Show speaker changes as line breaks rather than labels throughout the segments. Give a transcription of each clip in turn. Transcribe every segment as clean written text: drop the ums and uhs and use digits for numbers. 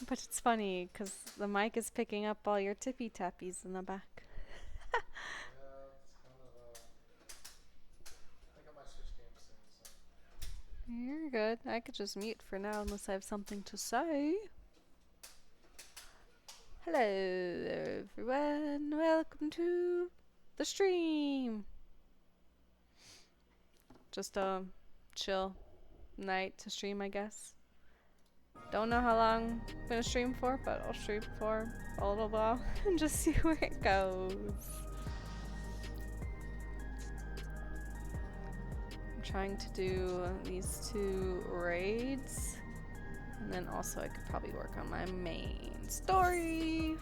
But it's funny because the mic is picking up all your tippy tappies in the back. You're good. I could just mute for now unless I have something to say. Hello, everyone. Welcome to the stream. Just a chill night to stream, I guess. Don't know how long I'm gonna stream for, but I'll stream for a little while and just see where it goes. I'm trying to do these 2 raids, and then also I could probably work on my main story.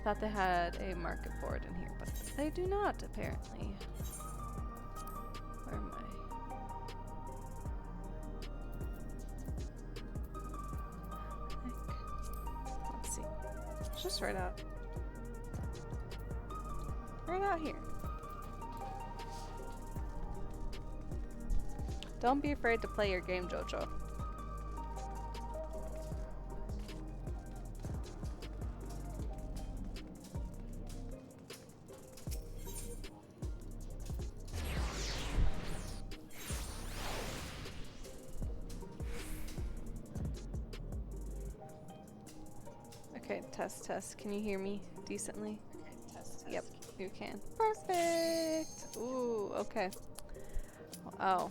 Thought they had a market board in here, but they do not, apparently. Where am I? Let's see. It's just right out. Right out here. Don't be afraid to play your game, Jojo. Okay, test. Can you hear me decently? Yep, you can. Perfect! Ooh, okay. Oh.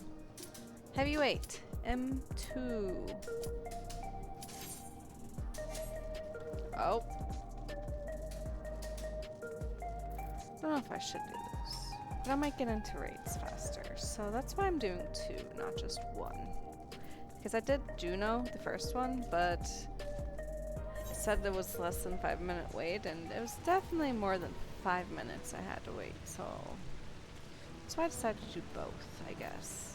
Heavyweight. M2. Oh. I don't know if I should do this. But I might get into raids faster. So that's why I'm doing 2, not just 1. Because I did Juno, the first one, but it said there was less than 5-minute wait, and it was definitely more than 5 minutes I had to wait, so that's why I decided to do both, I guess.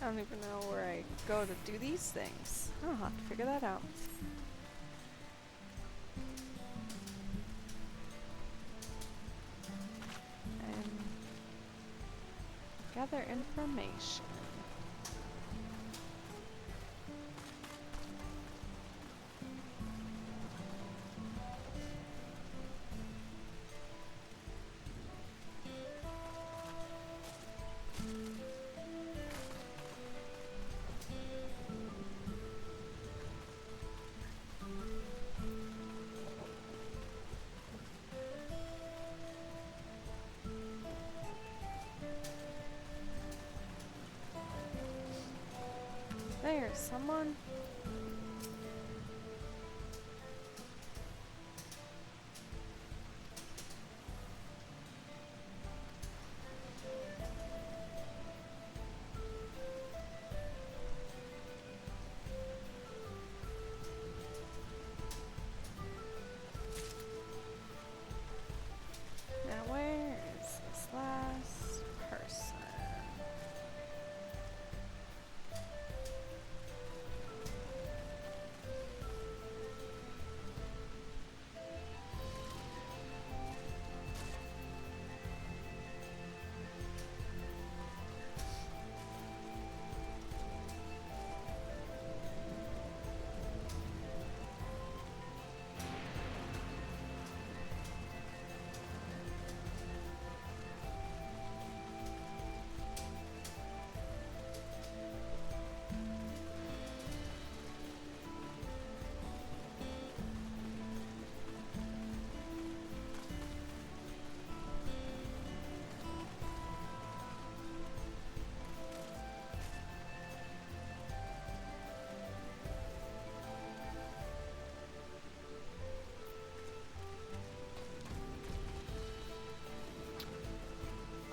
I don't even know where I go to do these things. I'll have to figure that out. And gather information. There's someone. Now where is this last person?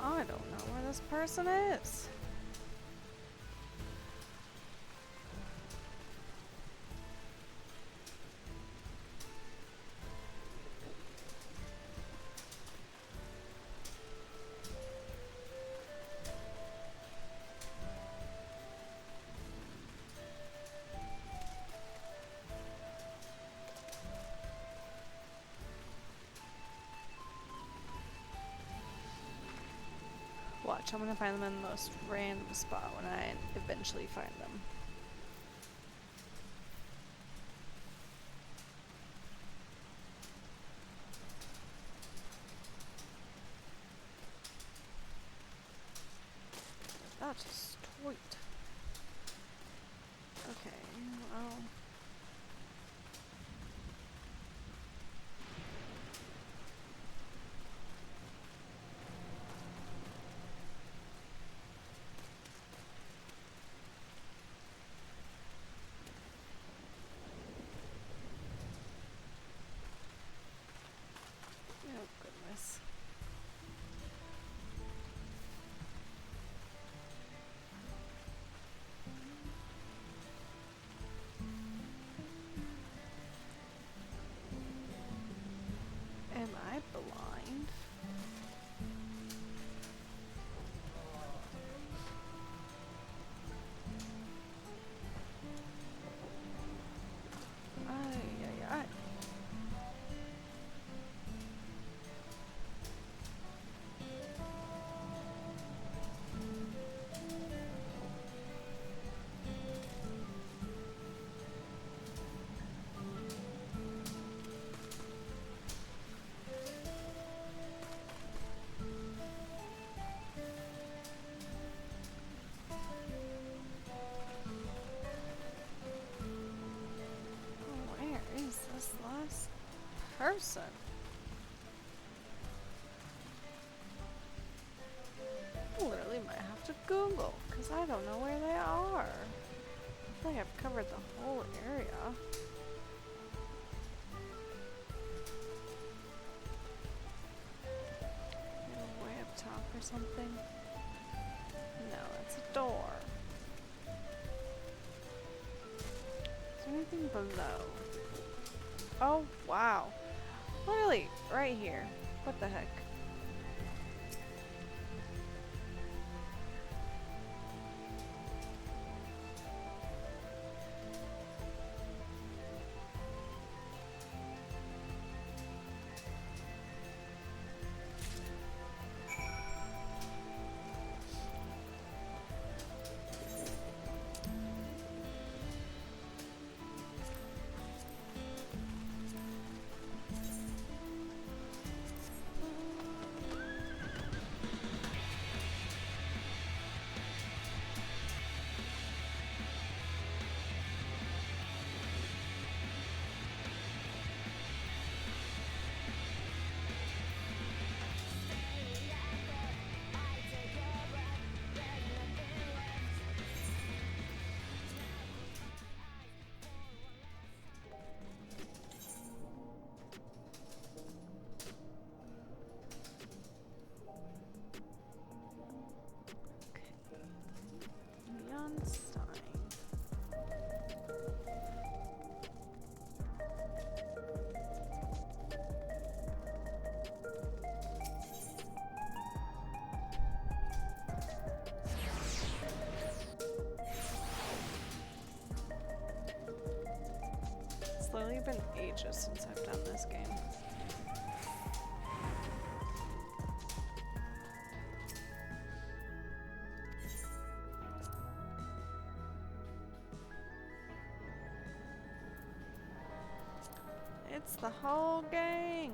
I don't know where this person is. watch. I'm gonna find them in the most random spot when I eventually find them. That's just sweet. Okay, well. Oh, goodness. Am I blind? Ay, ay, ay. Where is this last person? Literally might have to Google, because I don't know where they are. I feel like I've covered the whole area. Maybe way up top or something? No, that's a door. Is there anything below? Oh, wow. Literally, right here. What the heck? Neon sign. It's literally been ages since I've done this game. It's the whole gang.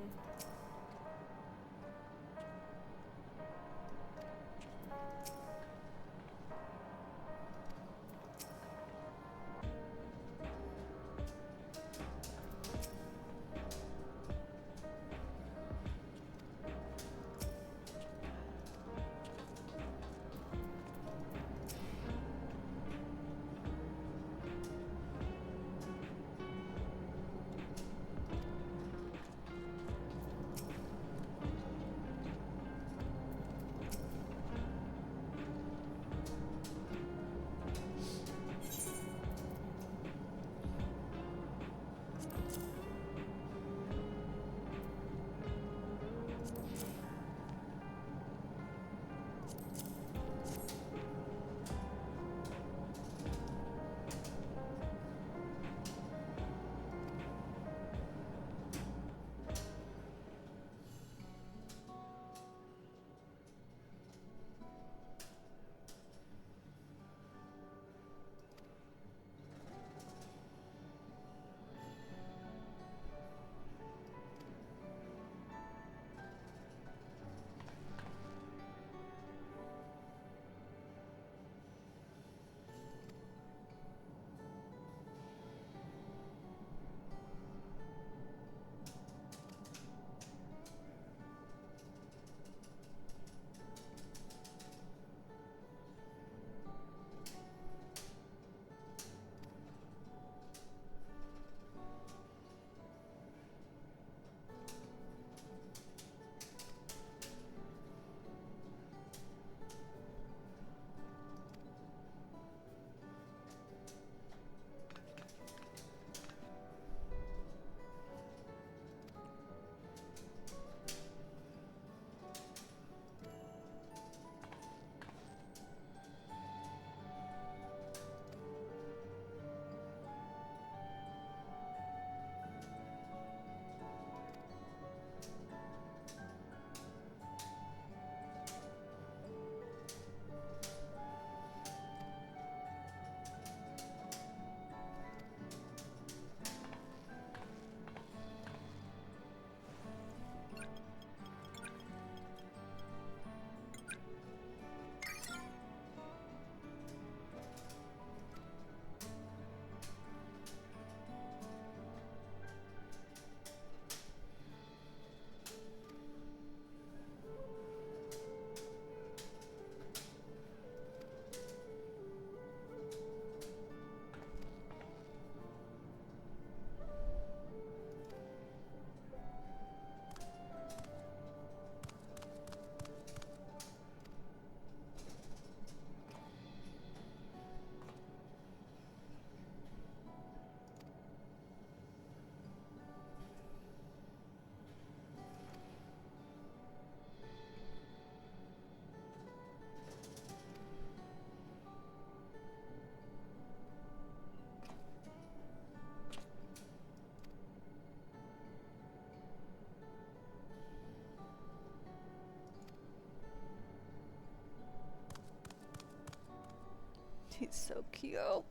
He's so cute.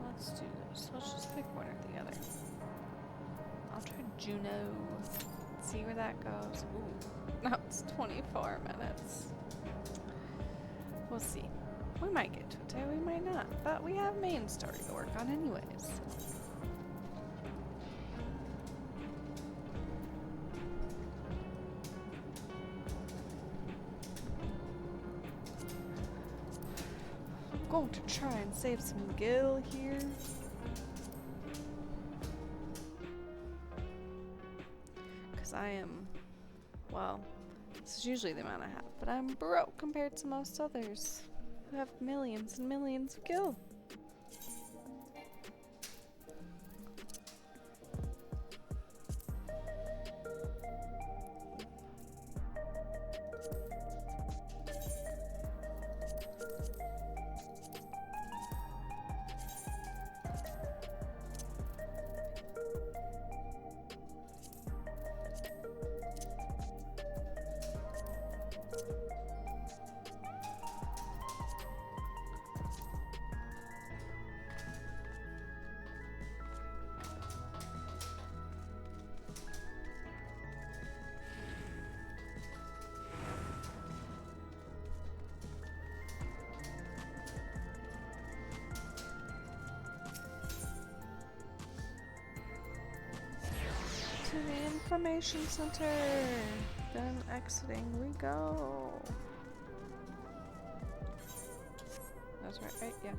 Let's do this. Let's just pick one or the other. I'll try Juno. See where that goes. Ooh, now it's 24 minutes. We'll see. We might get to it today, we might not. But we have main story to work on anyways. I'm going to try and save some gil here. Because I am, well, this is usually the amount I have, but I'm broke compared to most others who have millions and millions of gil. To the information center. Then exiting we go. That's right, yeah.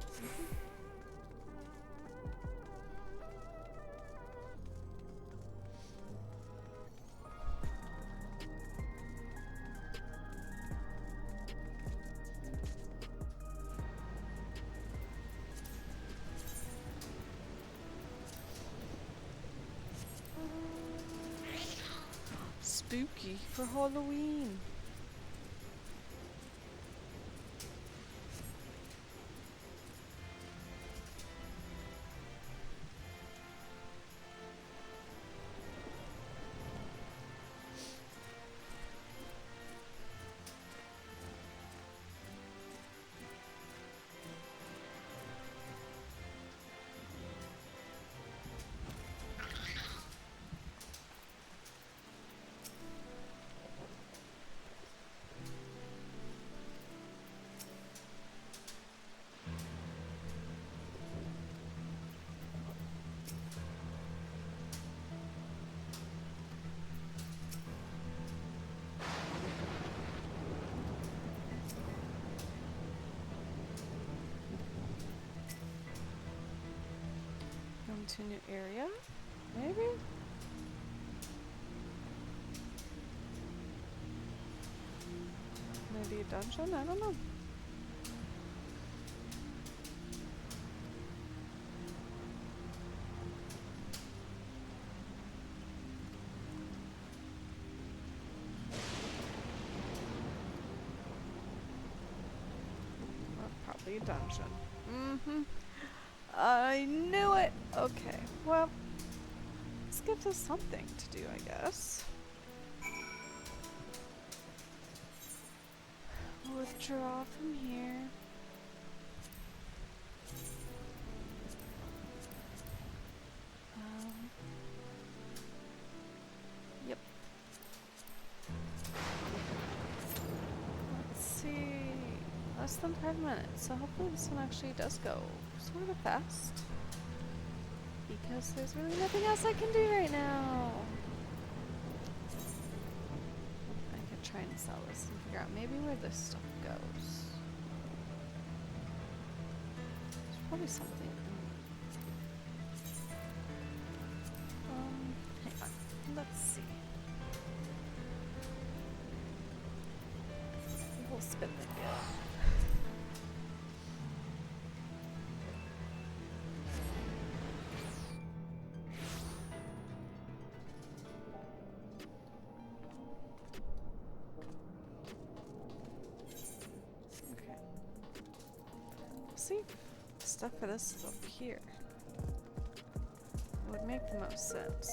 Spooky for Halloween. To a new area, maybe? Maybe a dungeon? I don't know. Well, probably a dungeon. Mm-hmm. I knew it! Okay, well, let's give this something to do, I guess. Withdraw from here. Yep. Let's see. Less than 5 minutes, so hopefully this one actually does go sort of fast. Because there's really nothing else I can do right now. I could try and sell this and figure out maybe where this stuff goes. There's probably something. Hang on. Let's see. We'll spin the wheel. see if stuff for this is up here. It would make the most sense.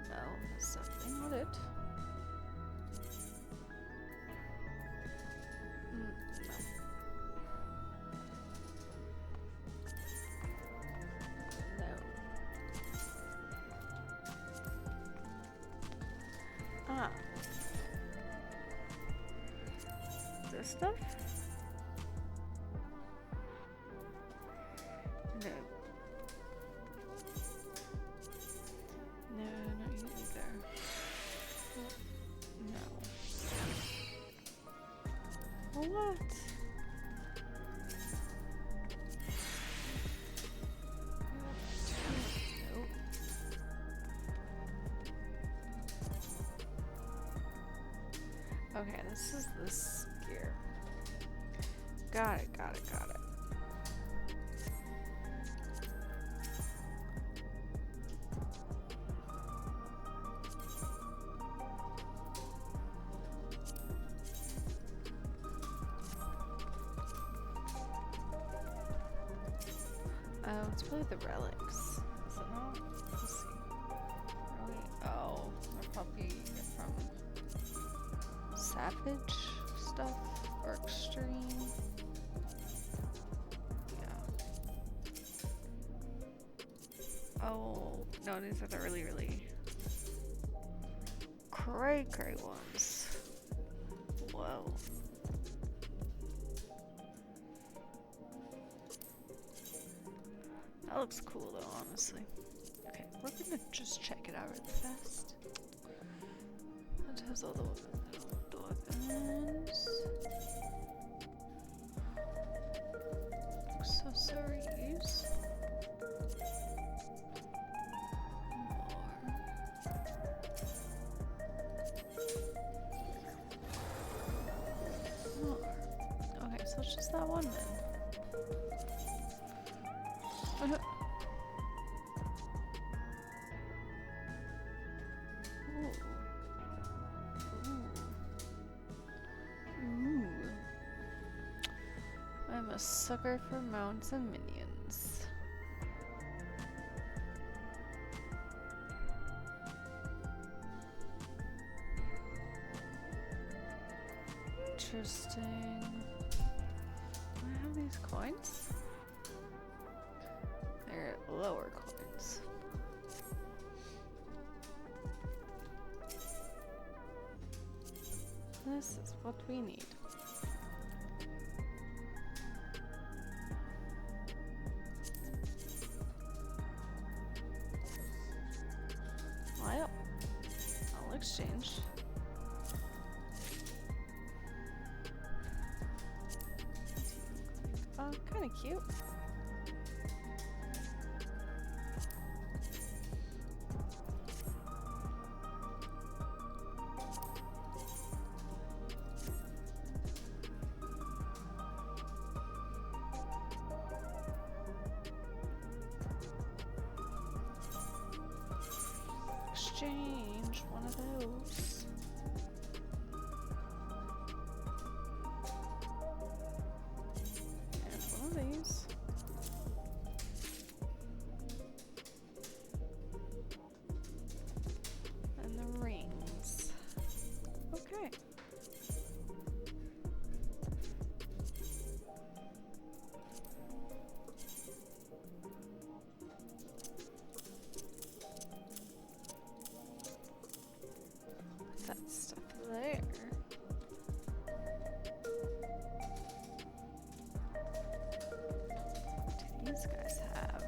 No, that's definitely not it. No. No. Ah. This stuff? No. No, not you either. No. What? Nope. Okay, this is this gear. Got it, got it, got it. Oh, it's probably the relics. Is it not? Let's see. Really? Oh, they're probably from Savage stuff or Extreme. Yeah. Oh, no, these are the really, really cray ones. Whoa. That looks cool though, honestly. Okay, we're gonna just check it out really fast. That has all the weapons. Accessories. More. Okay, so it's just that one then. I'm a sucker for mounts and minions. Interesting. Do I have these coins? They're lower coins. This is what we need. Well, I'll exchange. Kind of cute. Exchange one of those. And one of these. And the rings. Okay. That stuff there. What do these guys have?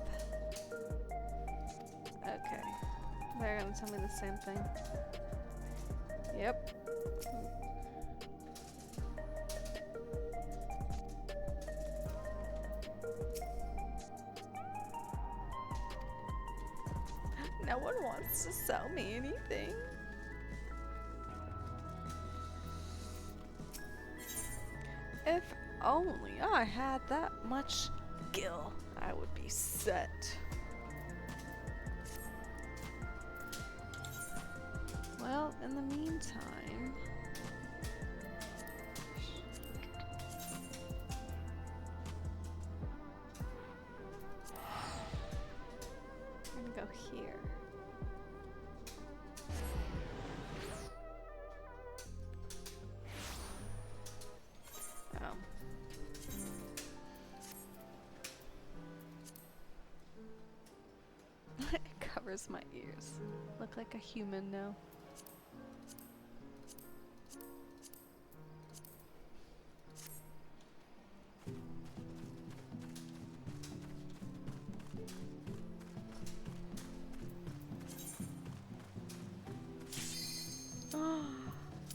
Okay. They're gonna tell me the same thing. Yep. No one wants to sell me anything. If only I had that much gil, I would be set. Well, in the meantime... I'm gonna go here. Oh. It covers my ears. Look like a human now. Oh,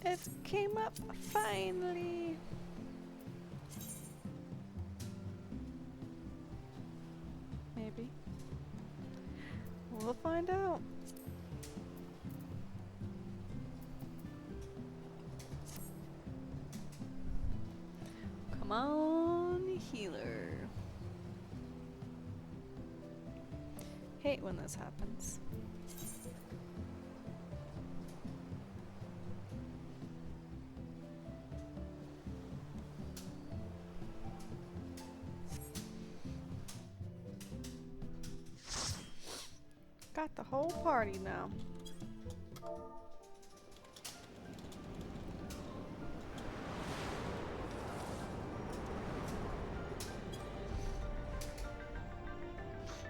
it came up finally. Maybe. We'll find out. Come on, healer. Hate when this happens. Got the whole party now.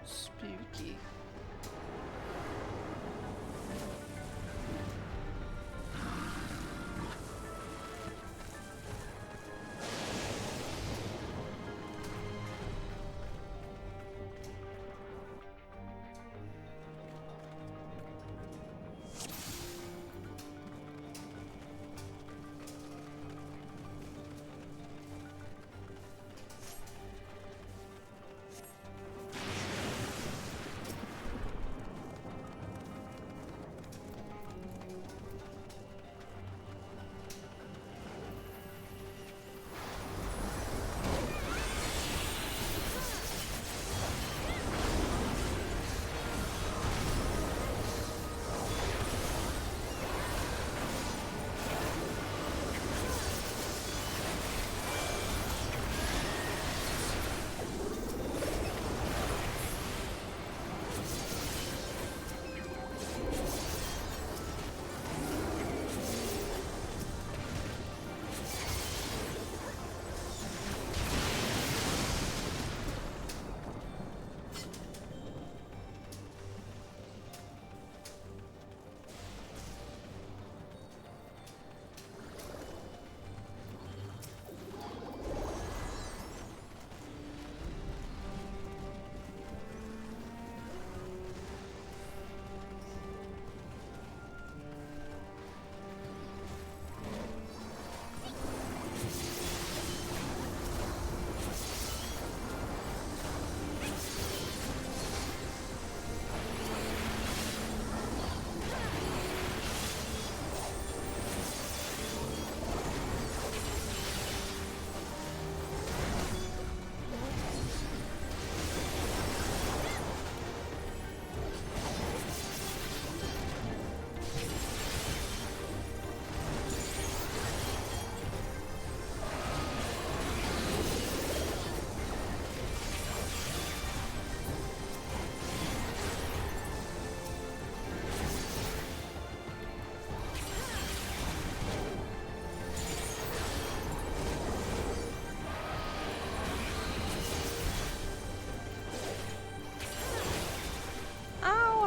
Spooky.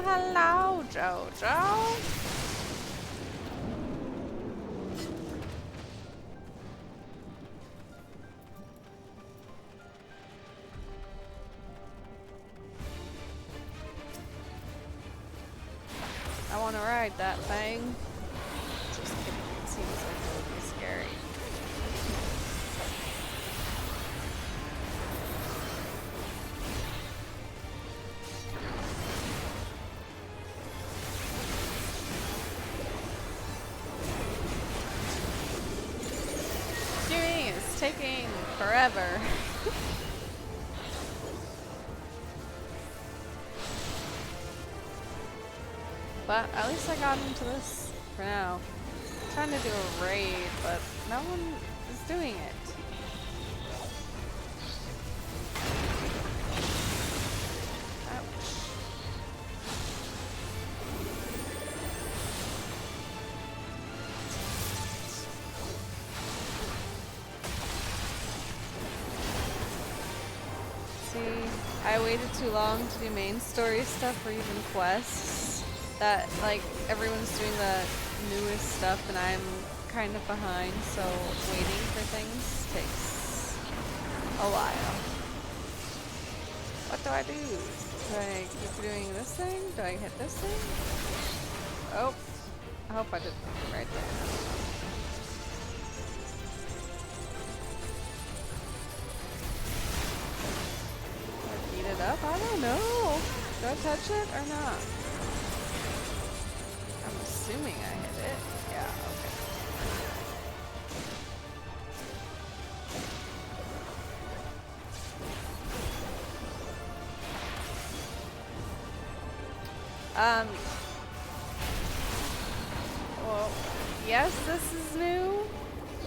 Hello, Jojo. I want to ride that thing. Just kidding. It seems like it would be scary. is taking forever. But at least I got into this for now. I'm trying to do a raid, but no one is doing it. I waited too long to do main story stuff or even quests. That, like, everyone's doing the newest stuff and I'm kind of behind, so waiting for things takes a while. What do I do? Do I keep doing this thing? Do I hit this thing? Oh, I hope I did right there. Up? I don't know. Do I touch it or not? I'm assuming I hit it. Yeah, okay. Well, yes, this is new,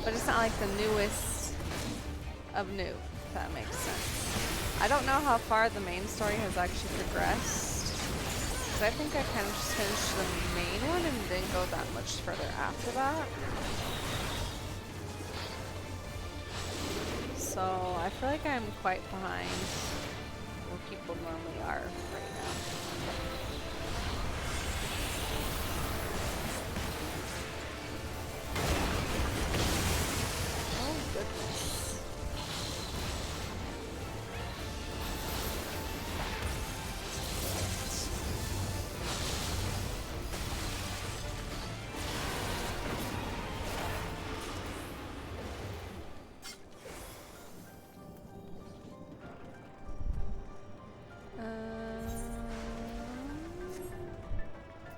but it's not like the newest of new, if that makes sense. I don't know how far the main story has actually progressed, because I think I kind of just finished the main one and didn't go that much further after that. So I feel like I'm quite behind where people normally are right now. Oh goodness.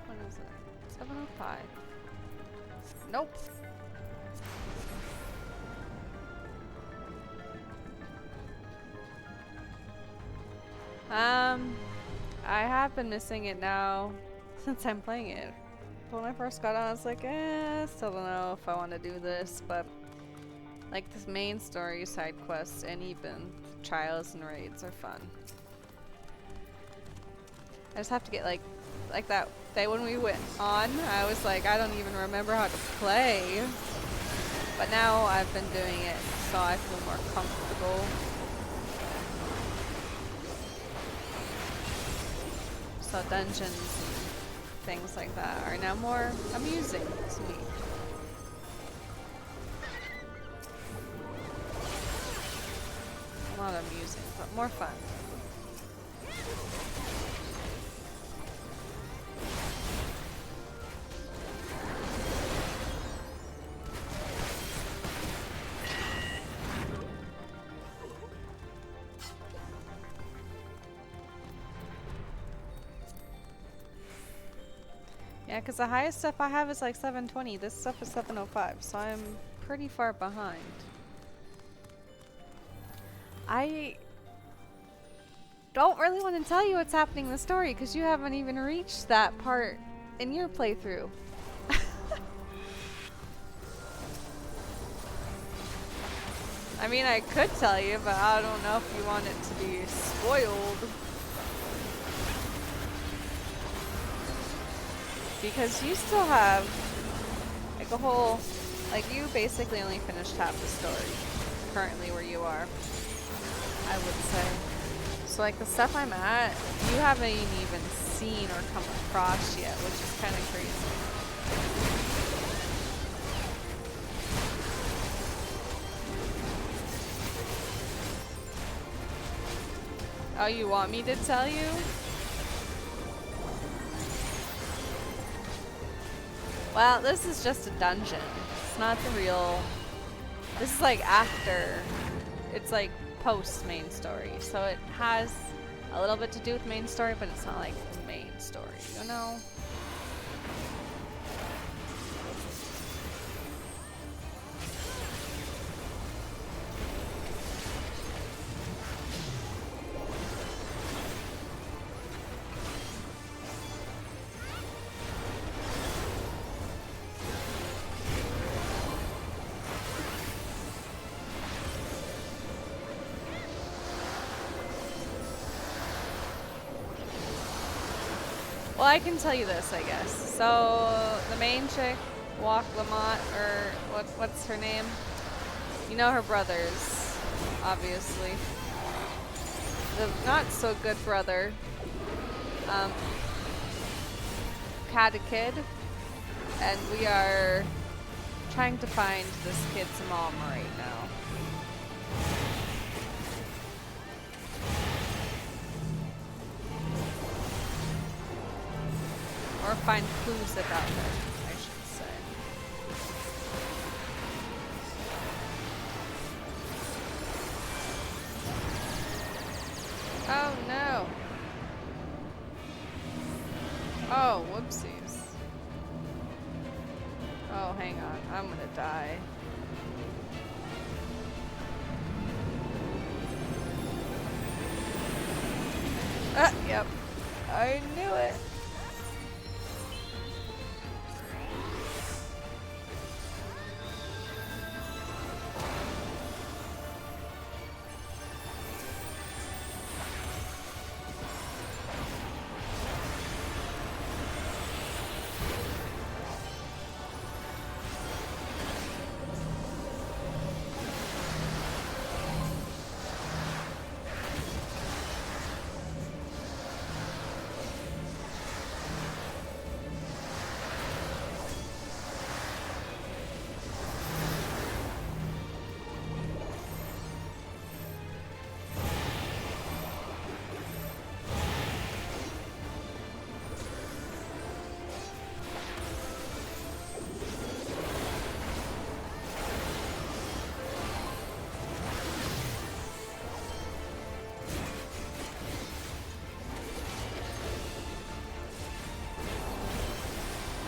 What is it? 705. Nope. I have been missing it now since I'm playing it. When I first got on, I was like, still don't know if I want to do this, but like this main story, side quests, and even trials and raids are fun. I just have to get like that day when we went on, I was like, I don't even remember how to play. But now I've been doing it, so I feel more comfortable. So dungeons and things like that are now more amusing to me. Not amusing, but more fun. Yeah, because the highest stuff I have is like 720. This stuff is 705, so I'm pretty far behind. I don't really want to tell you what's happening in the story because you haven't even reached that part in your playthrough. I mean, I could tell you, but I don't know if you want it to be spoiled. Because you still have like a whole, like you basically only finished half the story currently where you are, I would say. So like the stuff I'm at, you haven't even seen or come across yet, which is kind of crazy. Oh, you want me to tell you? Well, this is just a dungeon. It's not the real... This is like after. It's like post main story. So it has a little bit to do with main story, but it's not like the main story, you know? Well, I can tell you this, I guess. So the main chick, Walk Lamont, or what's her name? You know her brothers, obviously. The not so good brother, had a kid, and we are trying to find this kid's mom right now. Or find clues about her, I should say. Oh no! Oh, whoopsies. Oh, hang on. I'm gonna die. Yep. I knew it.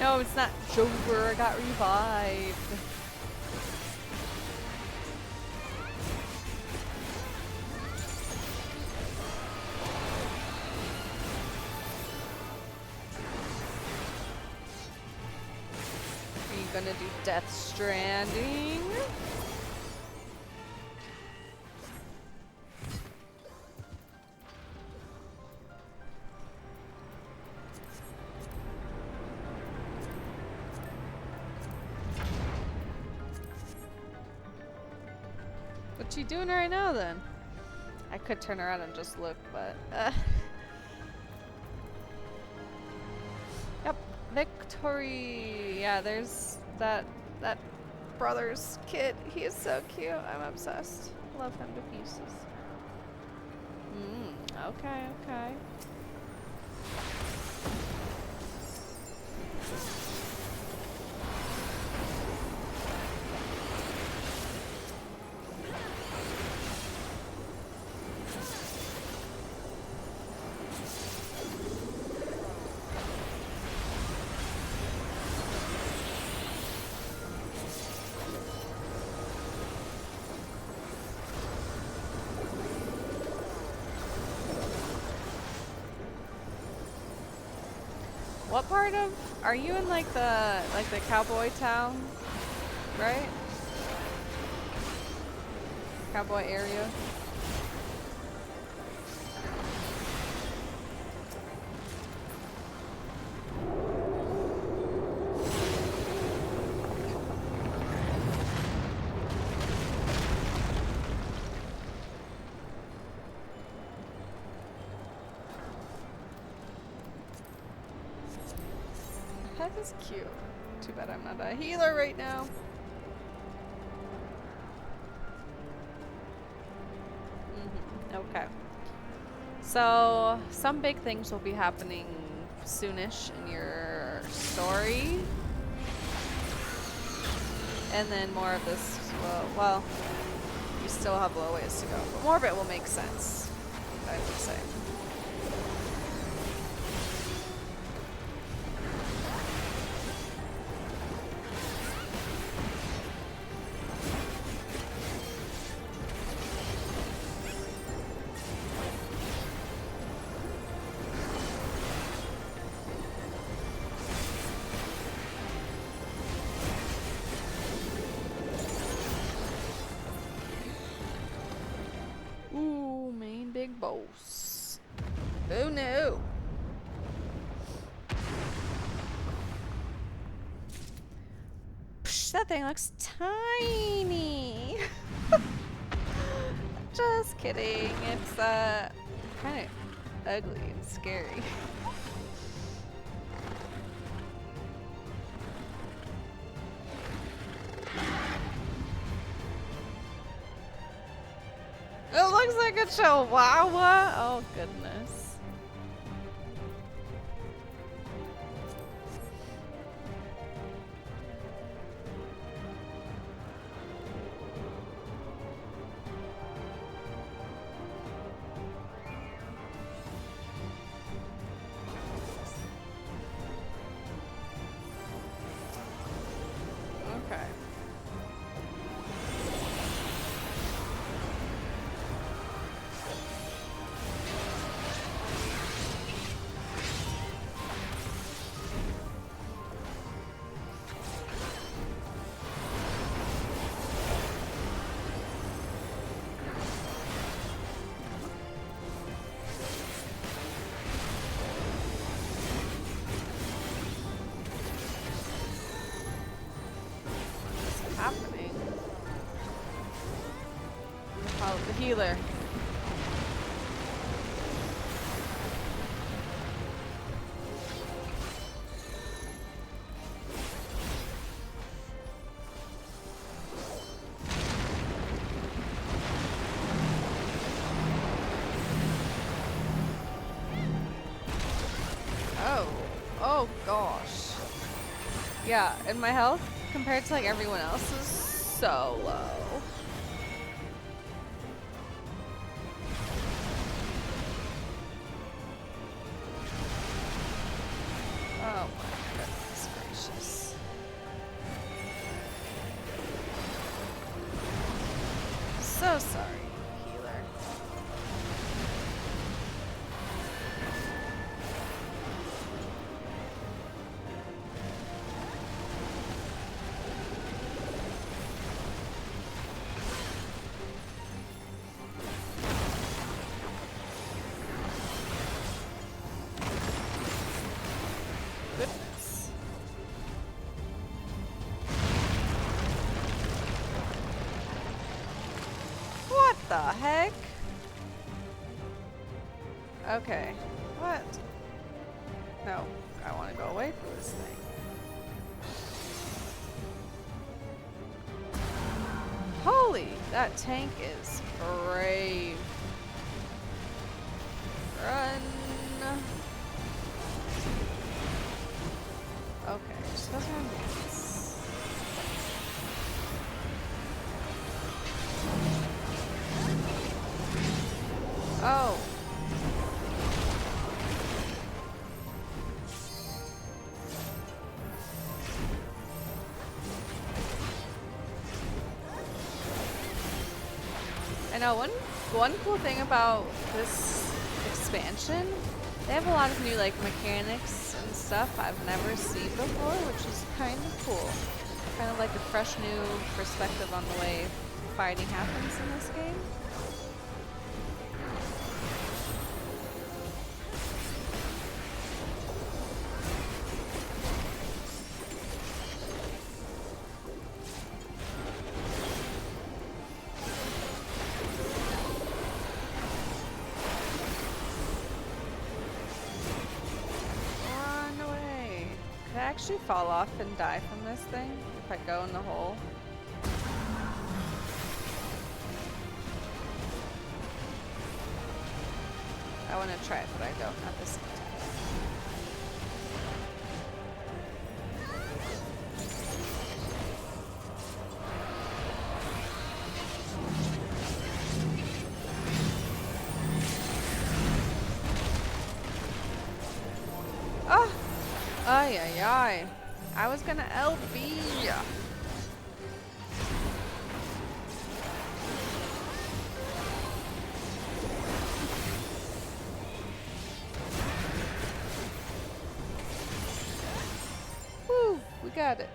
No, it's not Joker. I got revived. Are you gonna do Death Stranding? What you doing right now then? I could turn around and just look, but Yep, Victory. Yeah, there's that brother's kid. He is so cute. I'm obsessed. Love him to pieces. Okay, okay. What part of, are you in like the cowboy town, right? Cowboy area? That is cute. Too bad I'm not a healer right now. Okay. So, some big things will be happening soonish in your story. And then more of this, well, you still have a little ways to go. But more of it will make sense, I would say. Ooh, main big boss. Oh no. That thing looks tiny. Just kidding. It's kind of ugly and scary. It looks like a chihuahua. Oh goodness. Okay. Happening. Follow the healer. Oh gosh. Yeah, and my health compared to like everyone else is so low. Oh my goodness gracious. So sorry, healer. Goodness. What the heck? Okay. What? No, I want to go away from this thing. Holy, that tank is brave. Run. Okay, just goes around once. Oh. I know one cool thing about this expansion, they have a lot of new like mechanics and stuff I've never seen before, which is kind of cool. Kind of like a fresh new perspective on the way fighting happens in this game. Could I actually fall off and die from this thing if I go in the hole? I want to try it, but I don't at this time. Oh! Ay, ay, ay. I was gonna LB. Woo, we got it.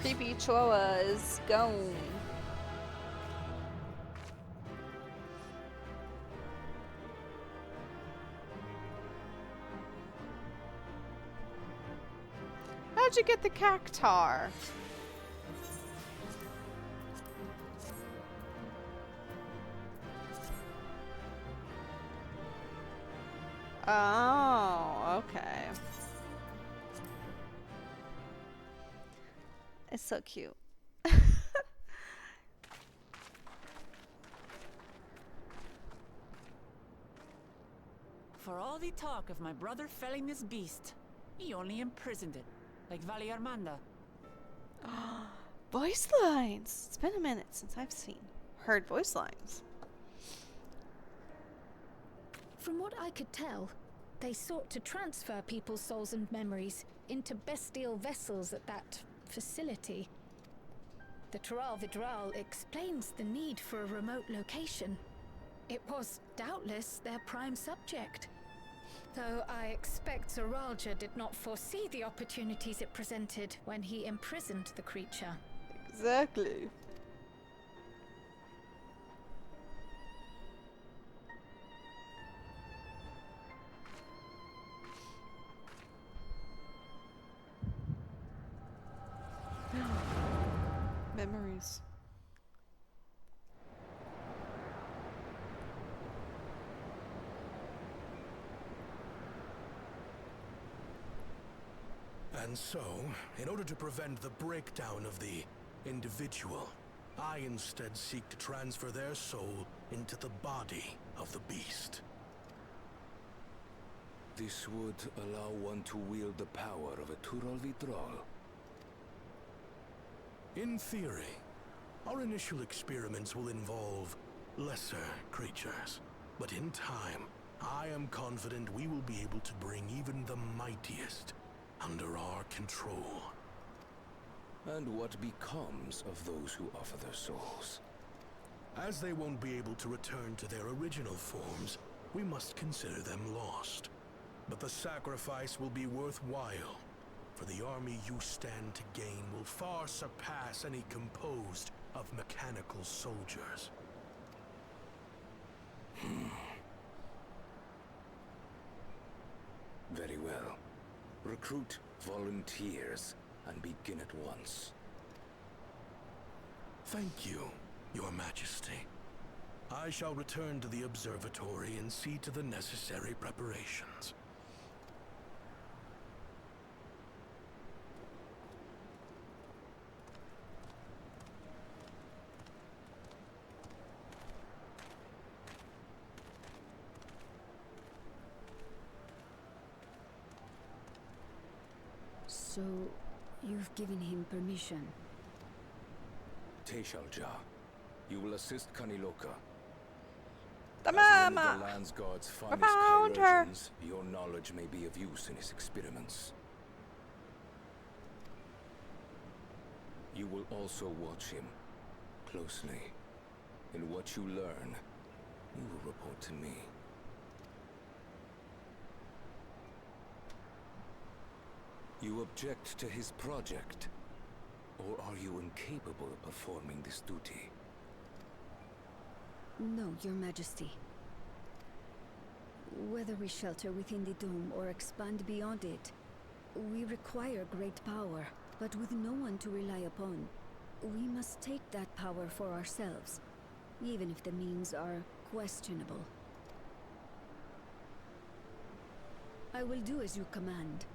Creepy Chihuahua is gone. How'd you get the cactar? Oh, okay. It's so cute.
For all the talk of my brother felling this beast, he only imprisoned it, like Valley Armanda.
Voice lines! It's been a minute since I've heard voice lines.
From what I could tell, they sought to transfer people's souls and memories into bestial vessels at that facility. The Tural Vidral explains the need for a remote location. It was doubtless their prime subject. Though I expect Zoralja did not foresee the opportunities it presented when he imprisoned the creature.
Exactly. Memories.
And so, in order to prevent the breakdown of the individual, I instead seek to transfer their soul into the body of the beast.
This would allow one to wield the power of a Tural Vidral.
In theory, our initial experiments will involve lesser creatures. But in time, I am confident we will be able to bring even the mightiest under our control.
And what becomes of those who offer their souls?
As they won't be able to return to their original forms, we must consider them lost. But the sacrifice will be worthwhile, for the army you stand to gain will far surpass any composed of mechanical soldiers.
Very well. Recruit volunteers and begin at once.
Thank you, Your Majesty. I shall return to the observatory and see to the necessary preparations.
So, you've given him permission?
Teshalja, you will assist Kaniloka.
The
As one of
mama!
the Land's Guard's
We
finest
found her!
chirurgeons, your knowledge may be of use in his experiments. You will also watch him closely. In what you learn, you will report to me. You object to his project, or are you incapable of performing this duty?
No, Your Majesty. Whether we shelter within the dome or expand beyond it, we require great power, but with no one to rely upon. We must take that power for ourselves, even if the means are questionable. I will do as you command.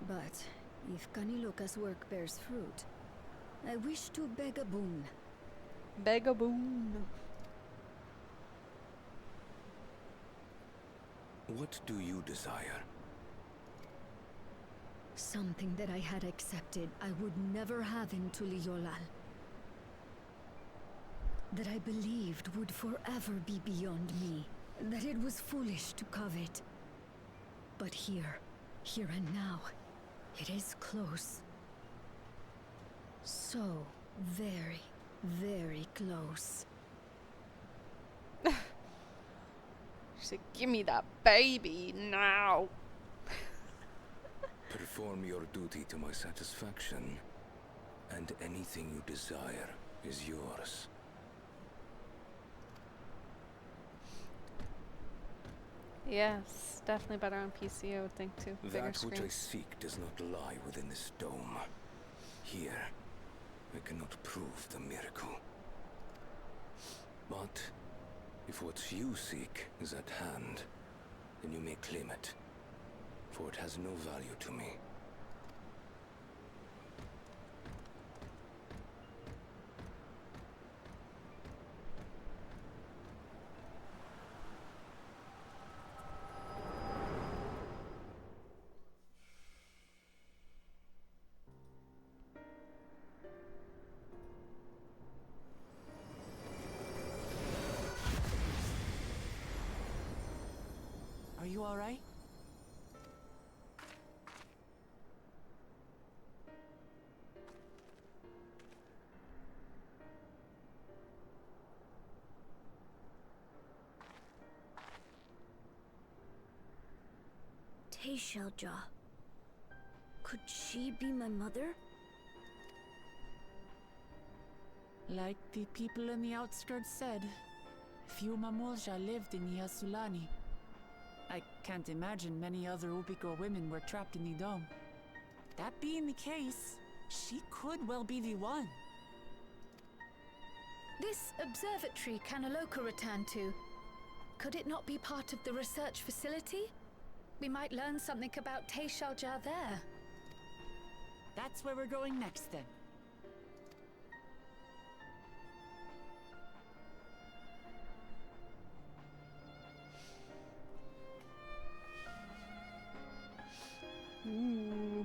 But if Kaniloka's work bears fruit, I wish to beg a boon.
Beg a boon.
What do you desire?
Something that I had accepted I would never have in Tuliyollal. That I believed would forever be beyond me. That it was foolish to covet. But here and now, it is close. So very, very close.
She said, give me that baby now.
Perform your duty to my satisfaction, and anything you desire is yours.
Yes, definitely better on PC, I would think too. Bigger
That which I
screen.
seek does not lie within this dome. Here, I cannot prove the miracle. But if what you seek is at hand, then you may claim it, for it has no value to me.
Are you alright?
Teishelja. Could she be my mother?
Like the people in the outskirts said, few Mamulja lived in Yasulani. I can't imagine many other Ubiko women were trapped in the dome. That being the case, she could well be the one.
This observatory Kanaloka returned to, could it not be part of the research facility? We might learn something about Teishelja there.
That's where we're going next then.
Ooh.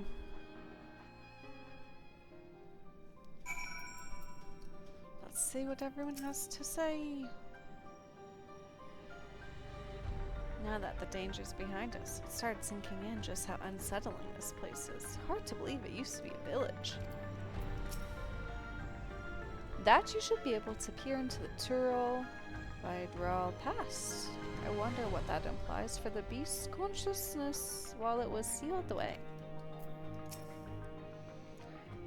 Let's see what everyone has to say. Now that the danger's behind us, it started sinking in just how unsettling this place is. Hard to believe it used to be a village. That you should be able to peer into the Turul by Dral Pass. I wonder what that implies for the beast's consciousness while it was sealed away.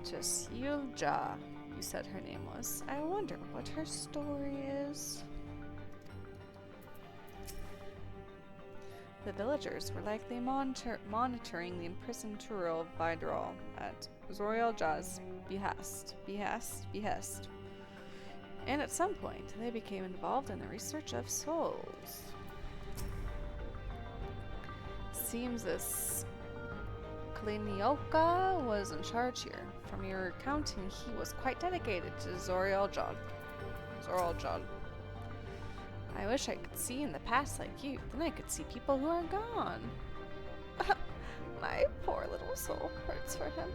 Teishelja, you said her name was. I wonder what her story is. The villagers were likely monitoring the imprisoned Turul Vidral at Zorielja's behest. And at some point, they became involved in the research of souls. Seems this Klinioka was in charge here. From your accounting, he was quite dedicated to Zorielja. I wish I could see in the past like you. Then I could see people who are gone. My poor little soul hurts for him.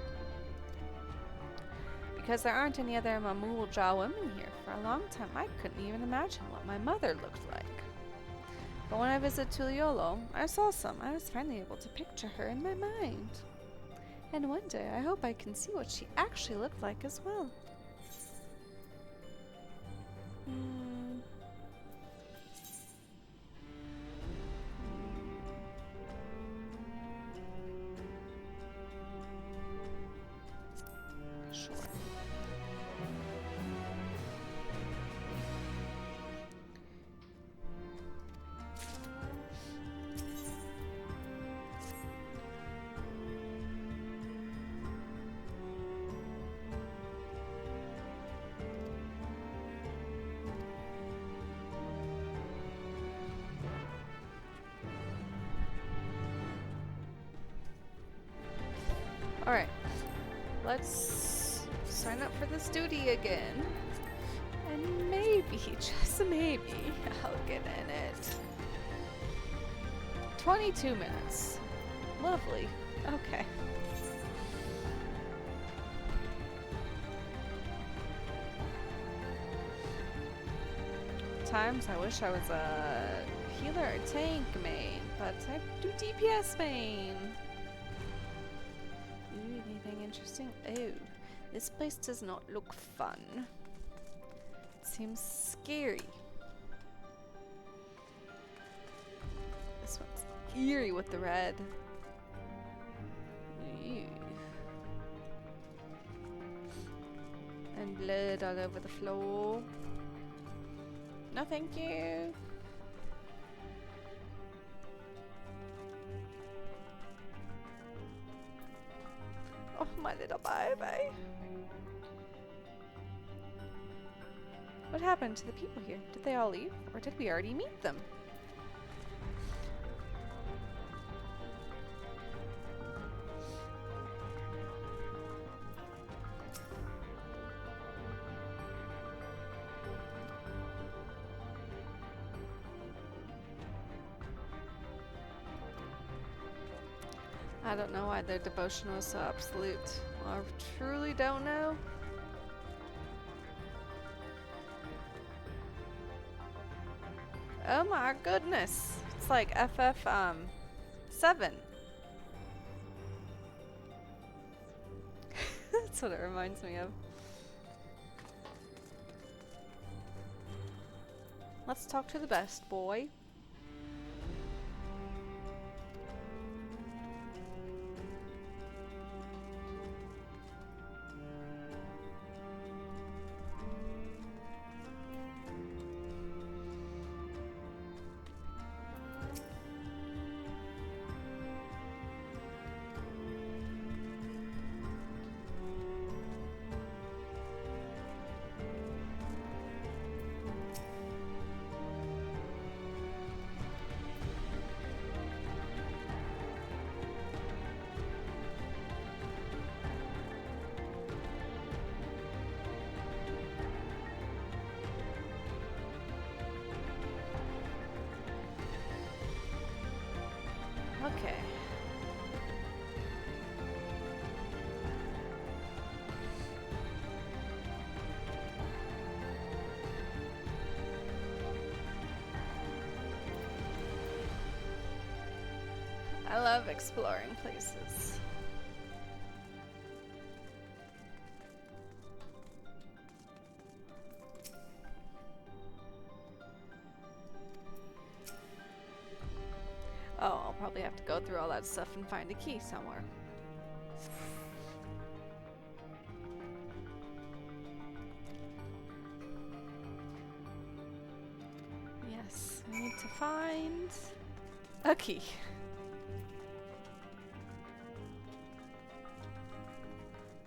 Because there aren't any other Mamulja women here. For a long time, I couldn't even imagine what my mother looked like. But when I visited Tuliolo, I saw some. I was finally able to picture her in my mind. And one day, I hope I can see what she actually looked like as well. Sure. Alright, let's sign up for this duty again. And maybe, just maybe, I'll get in it. 22 minutes. Lovely. Okay. Times I wish I was a healer or tank main, but I do DPS main. Ooh, anything interesting? Oh, this place does not look fun. It seems scary. This one's eerie with the red. Ew. And blood all over the floor. No, thank you. my little baby. What happened to the people here? Did they all leave? Or did we already meet them? I don't know why their devotion was so absolute. I truly don't know. Oh my goodness. It's like FFXIV. That's what it reminds me of. Let's talk to the best boy. Okay. I love exploring places. Oh, I'll probably have to go through all that stuff and find a key somewhere. Yes, I need to find a key.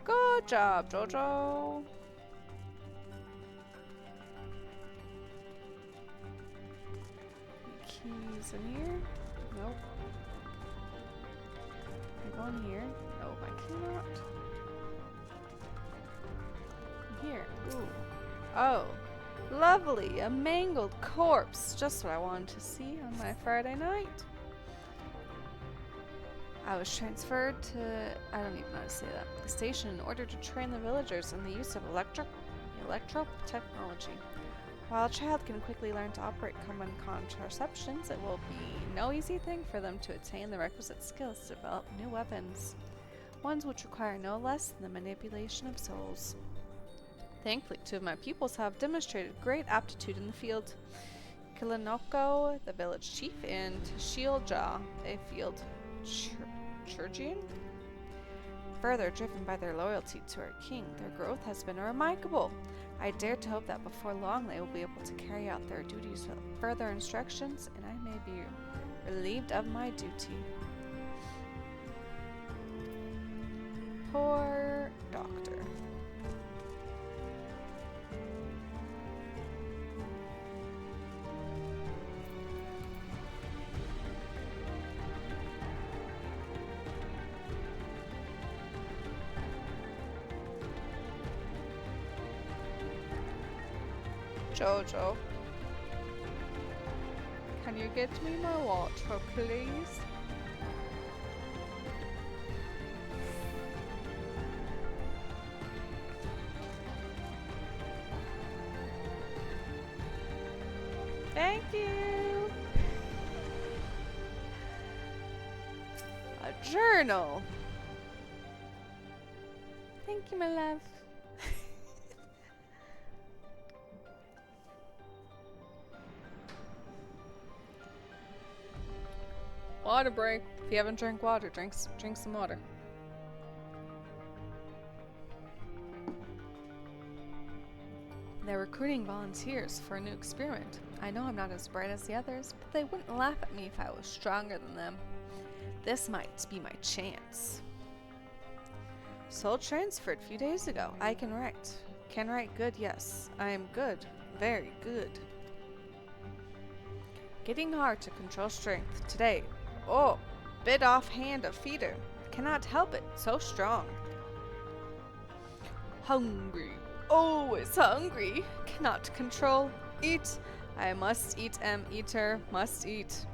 Good job, Jojo. Keys in here? Nope. Can I go in here? No, I cannot. In here. Ooh. Oh. Lovely. A mangled corpse. Just what I wanted to see on my Friday night. I was transferred to, I don't even know how to say that, the station in order to train the villagers in the use of electro technology. While a child can quickly learn to operate common contraceptions, it will be no easy thing for them to attain the requisite skills to develop new weapons, ones which require no less than the manipulation of souls. Thankfully, two of my pupils have demonstrated great aptitude in the field. Kilinoko, the village chief, and Shieldjaw, a field Churgian. Further driven by their loyalty to our king, their growth has been remarkable. I dare to hope that before long they will be able to carry out their duties with further instructions, and I may be relieved of my duty. Poor doctor. Jojo, can you get me my water, please? Thank you. A journal. Thank you, my love. Water break. If you haven't drank water, drink some water. They're recruiting volunteers for a new experiment. I know I'm not as bright as the others, but they wouldn't laugh at me if I was stronger than them. This might be my chance. Soul transferred a few days ago. I can write. Can write good, yes. I am good. Very good. Getting hard to control strength. Today. Oh, bit off hand of feeder. Cannot help it. So strong. Hungry. Always hungry. Cannot control. Eat. I must eat, eater. Must eat.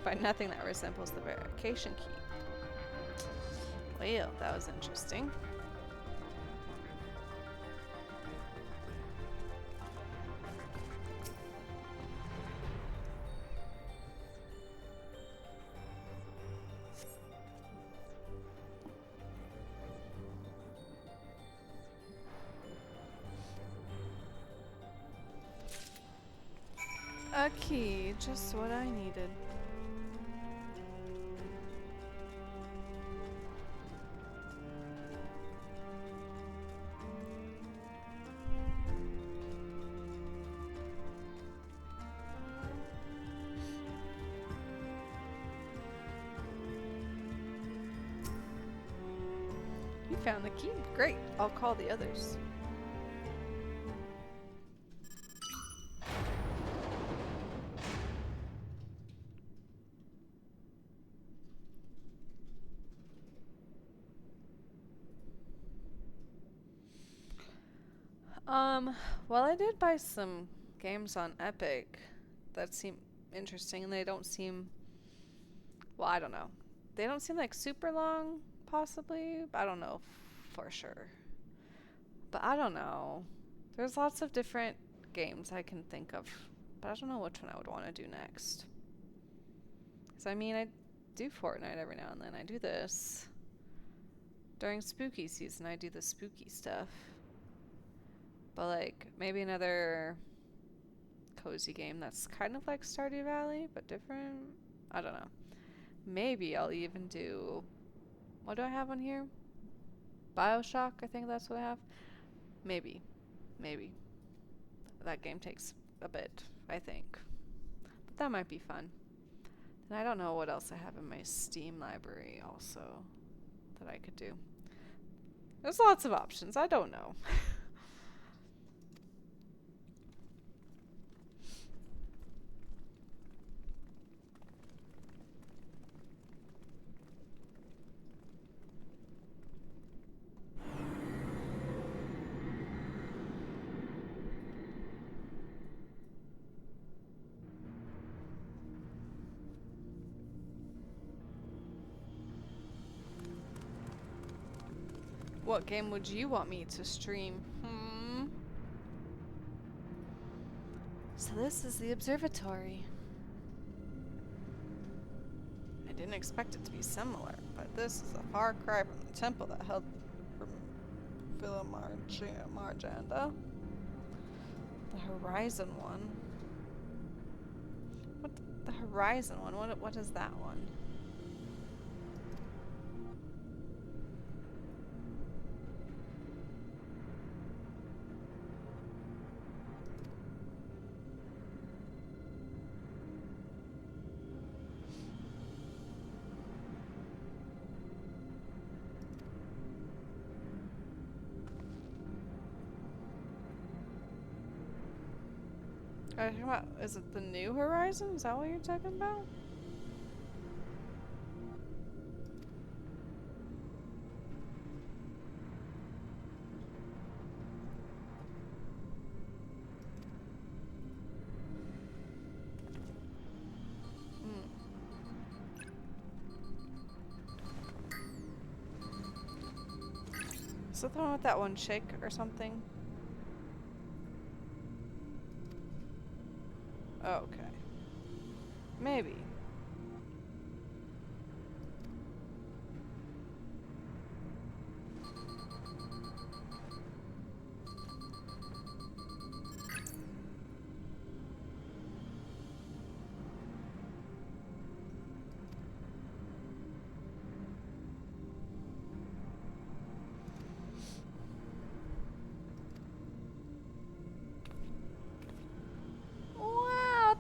Find nothing that resembles the verification key. Well, that was interesting. A key, just what I needed. You found the key. Great. I'll call the others. Well, I did buy some games on Epic that seem interesting, and they don't seem, well, I don't know. They don't seem like super long, possibly. I don't know for sure. But I don't know. There's lots of different games I can think of, but I don't know which one I would want to do next. Because, I mean, I do Fortnite every now and then. I do this. During spooky season, I do the spooky stuff. But, like, maybe another cozy game that's kind of like Stardew Valley, but different? I don't know. Maybe I'll even do... What do I have on here? BioShock, I think that's what I have. Maybe. Maybe. That game takes a bit, I think. But that might be fun. And I don't know what else I have in my Steam library also that I could do. There's lots of options. I don't know. What game would you want me to stream? So this is the observatory. I didn't expect it to be similar, but this is a far cry from the temple that held from Marjanda. The Horizon one. What? The Horizon one? What is that one? Are you talking about, is it the New Horizon? Is that what you're talking about? Is that the one with that one chick or something? Oh, okay. Maybe.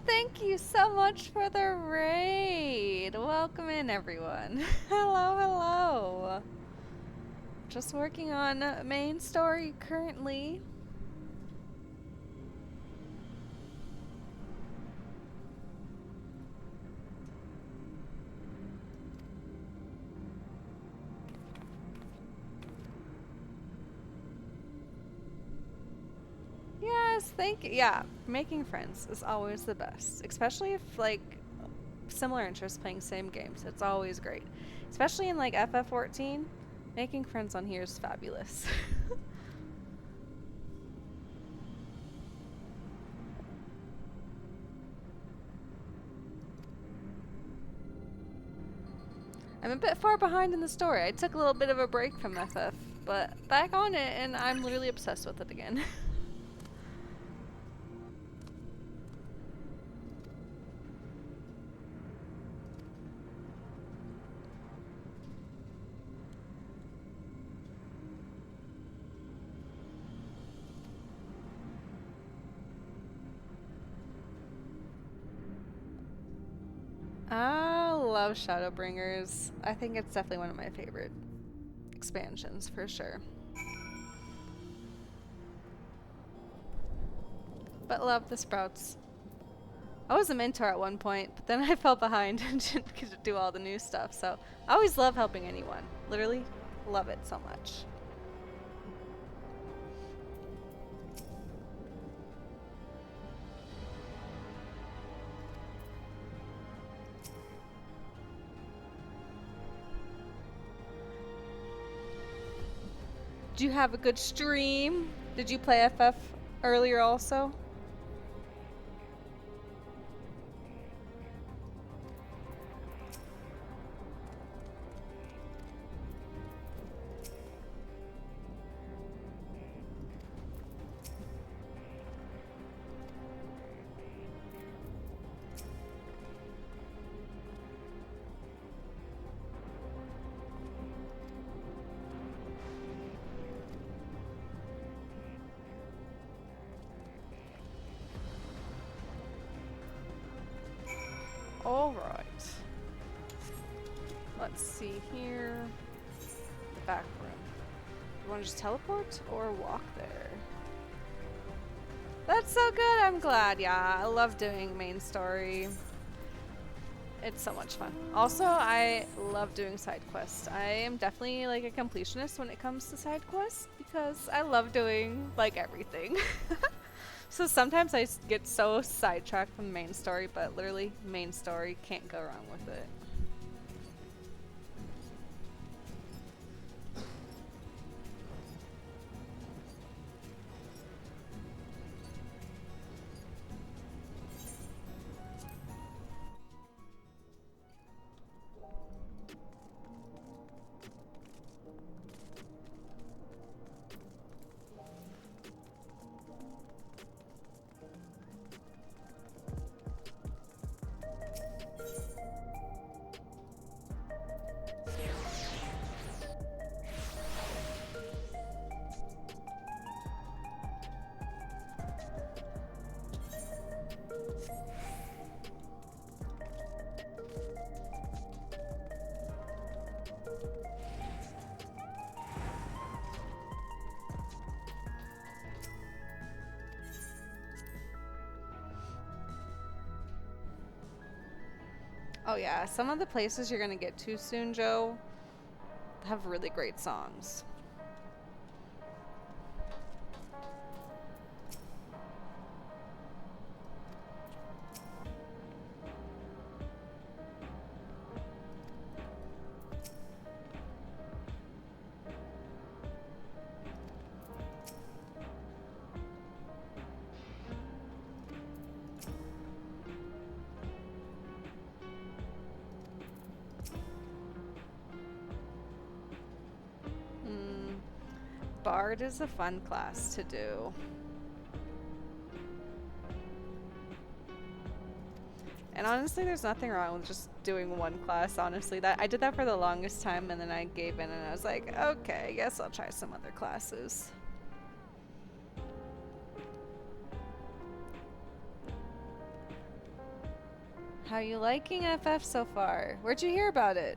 Thank you you so much for the raid. Welcome in, everyone. Hello, hello. Just working on main story currently. Yes, thank you. Yeah, making friends is always the best, especially if like similar interests playing same games. It's always great, especially in like FF14. Making friends on here is fabulous. I'm a bit far behind in the story. I took a little bit of a break from FF, but back on it, and I'm literally obsessed with it again. I love Shadowbringers. I think it's definitely one of my favorite expansions, for sure. But love the Sprouts. I was a mentor at one point, but then I fell behind and didn't get to do all the new stuff, so I always love helping anyone. Literally, love it so much. Did you have a good stream? Did you play FF earlier also? Alright. Let's see here. Back room. You want to just teleport or walk there? That's so good, I'm glad. Yeah, I love doing main story. It's so much fun. Also, I love doing side quests. I am definitely like a completionist when it comes to side quests because I love doing like everything. So sometimes I get so sidetracked from the main story, but literally main story, can't go wrong with it. Oh yeah, some of the places you're gonna get to soon, Joe, have really great songs. Bard is a fun class to do. And honestly, there's nothing wrong with just doing one class, honestly. I did that for the longest time, and then I gave in, and I was like, okay, I guess I'll try some other classes. How you liking FF so far? Where'd you hear about it?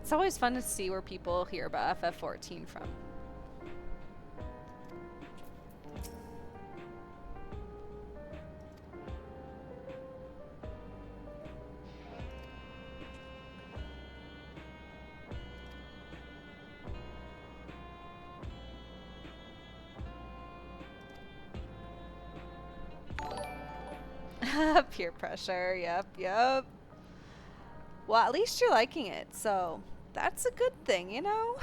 It's always fun to see where people hear about FF14 from. Peer pressure, yep. Well, at least you're liking it, so that's a good thing, you know?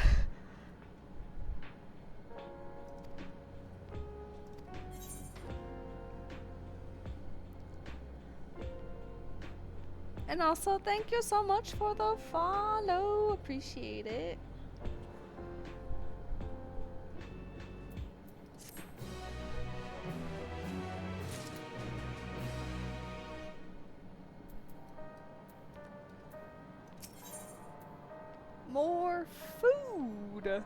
And also, thank you so much for the follow. Appreciate it. More food.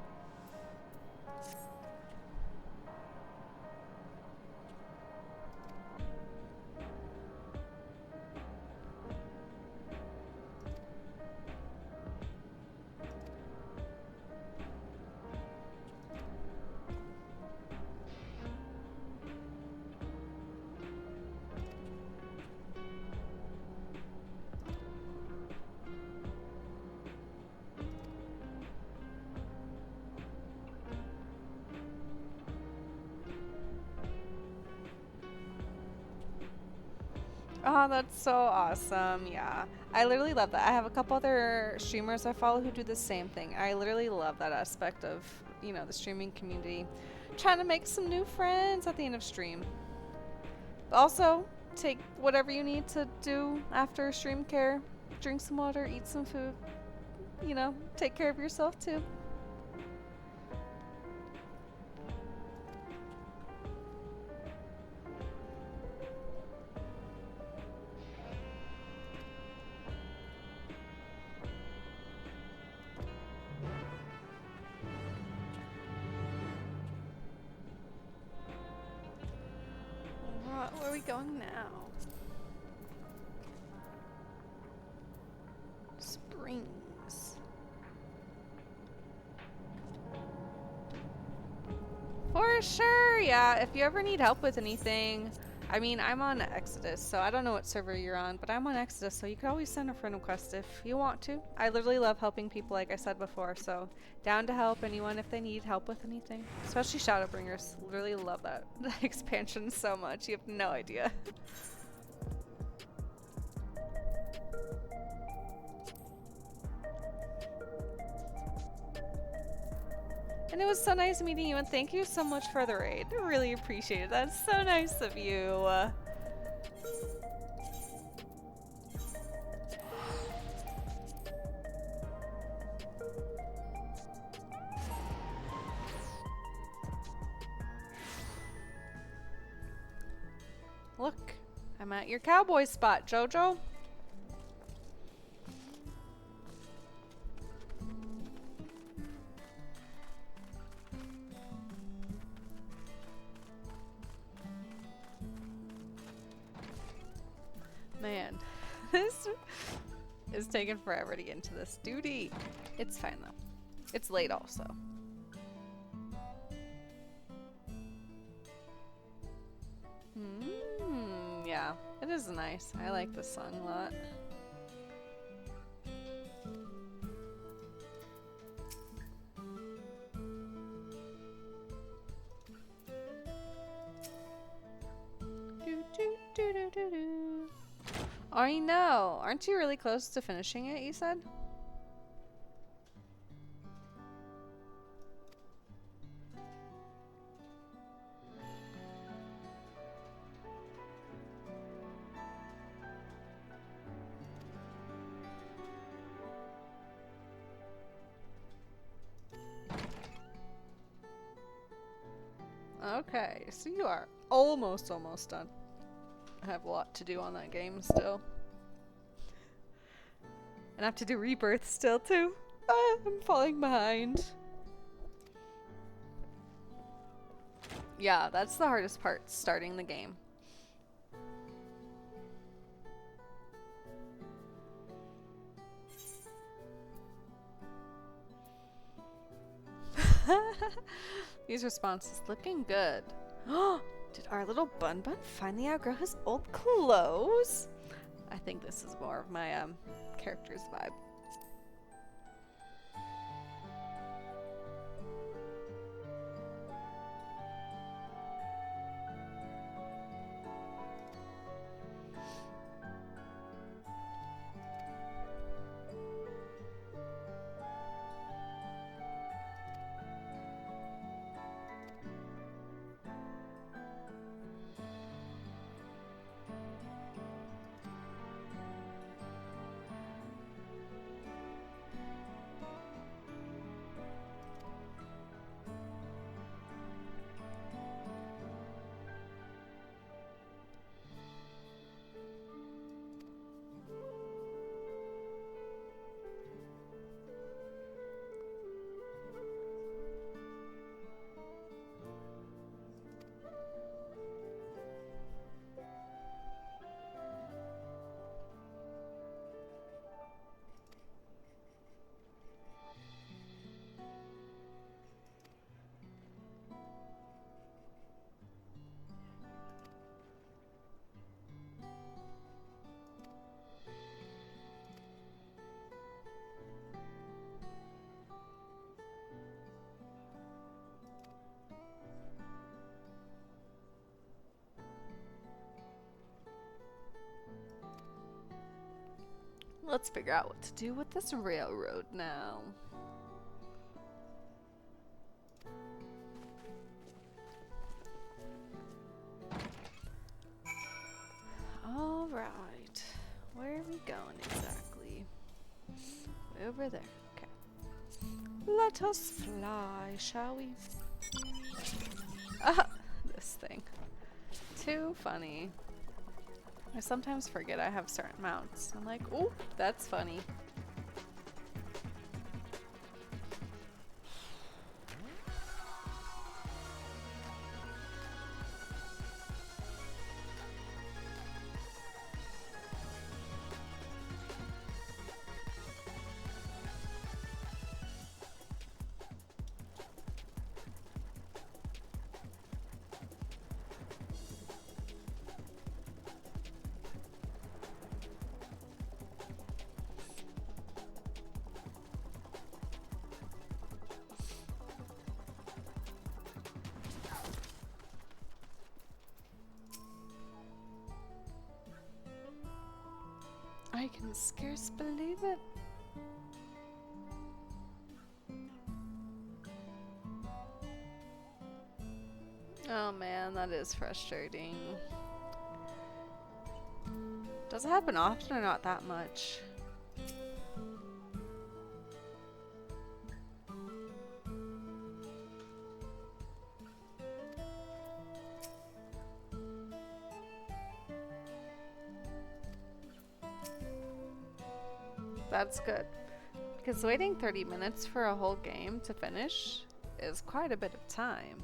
Oh, that's so awesome. Yeah. I literally love that. I have a couple other streamers I follow who do the same thing. I literally love that aspect of, you know, the streaming community. Trying to make some new friends at the end of stream. But also, take whatever you need to do after stream care. Drink some water, eat some food. You know, take care of yourself too. Where are we going now? Springs. For sure, yeah. If you ever need help with anything, I mean, I'm on Exodus, so I don't know what server you're on, but I'm on Exodus, so you could always send a friend request if you want to. I literally love helping people, like I said before, so down to help anyone if they need help with anything. Especially Shadowbringers. Literally love that expansion so much. You have no idea. And it was so nice meeting you, and thank you so much for the raid. I really appreciate it. That's so nice of you. Look, I'm at your cowboy spot, Jojo. Man, this is taking forever to get into this duty. It's fine though. It's late also. Yeah, it is nice. I like this song a lot. I know. Aren't you really close to finishing it, you said? Okay, so you are almost done. I have a lot to do on that game still. And I have to do Rebirth still too. I'm falling behind. Yeah, that's the hardest part, starting the game. These responses looking good. Did our little Bun Bun finally outgrow his old clothes? I think this is more of my character's vibe. Let's figure out what to do with this railroad now. Alright. Where are we going exactly? Over there. Okay. Let us fly, shall we? Ah! This thing. Too funny. I sometimes forget I have certain mounts. I'm like, oh, that's funny. I can scarce believe it. Oh man, that is frustrating. Does it happen often or not that much? That's good. Because waiting 30 minutes for a whole game to finish is quite a bit of time.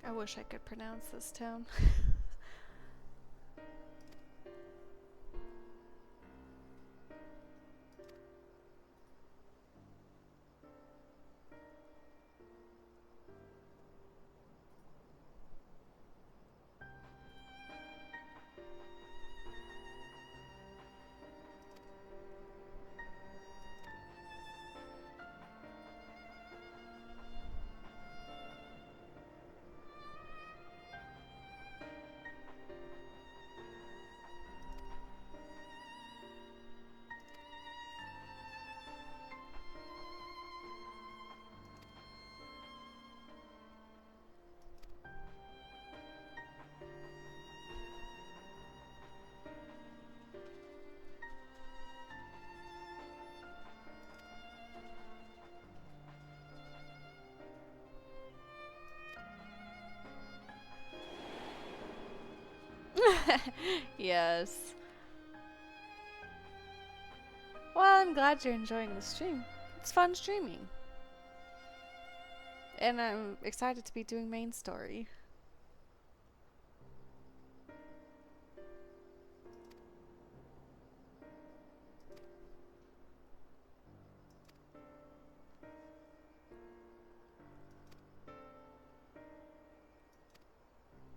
I wish I could pronounce this town. Yes. Well, I'm I'm glad you're enjoying the stream. It's fun streaming. And I'm excited to be doing main story.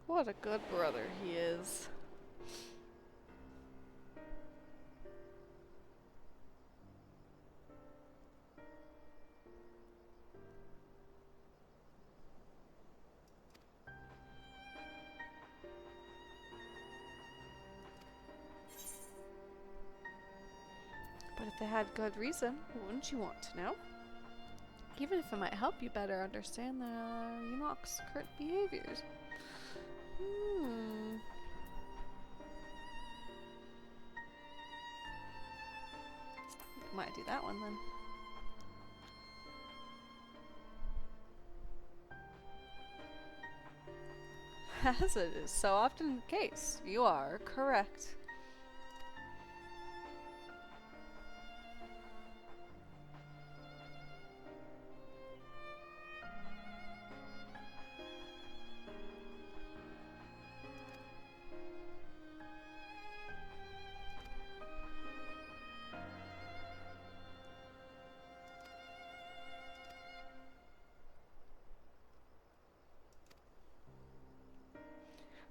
What a good brother he is. But if they had good reason, wouldn't you want to know? Even if it might help you better understand the Eunuch's current behaviors. Might do that one then. As it is so often the case, you are correct.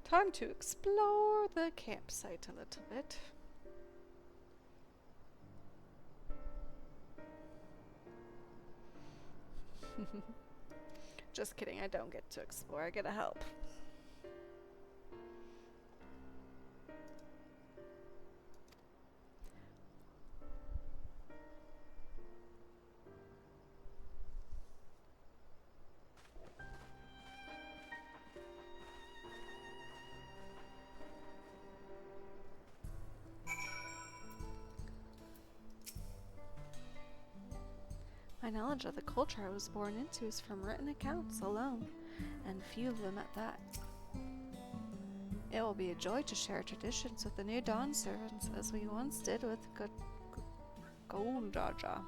Time to explore the campsite a little bit. Just kidding, I don't get to explore, I get to help. My knowledge of the culture I was born into is from written accounts alone, and few of them at that. It will be a joy to share traditions with the new Dawn servants, as we once did with Goldaja.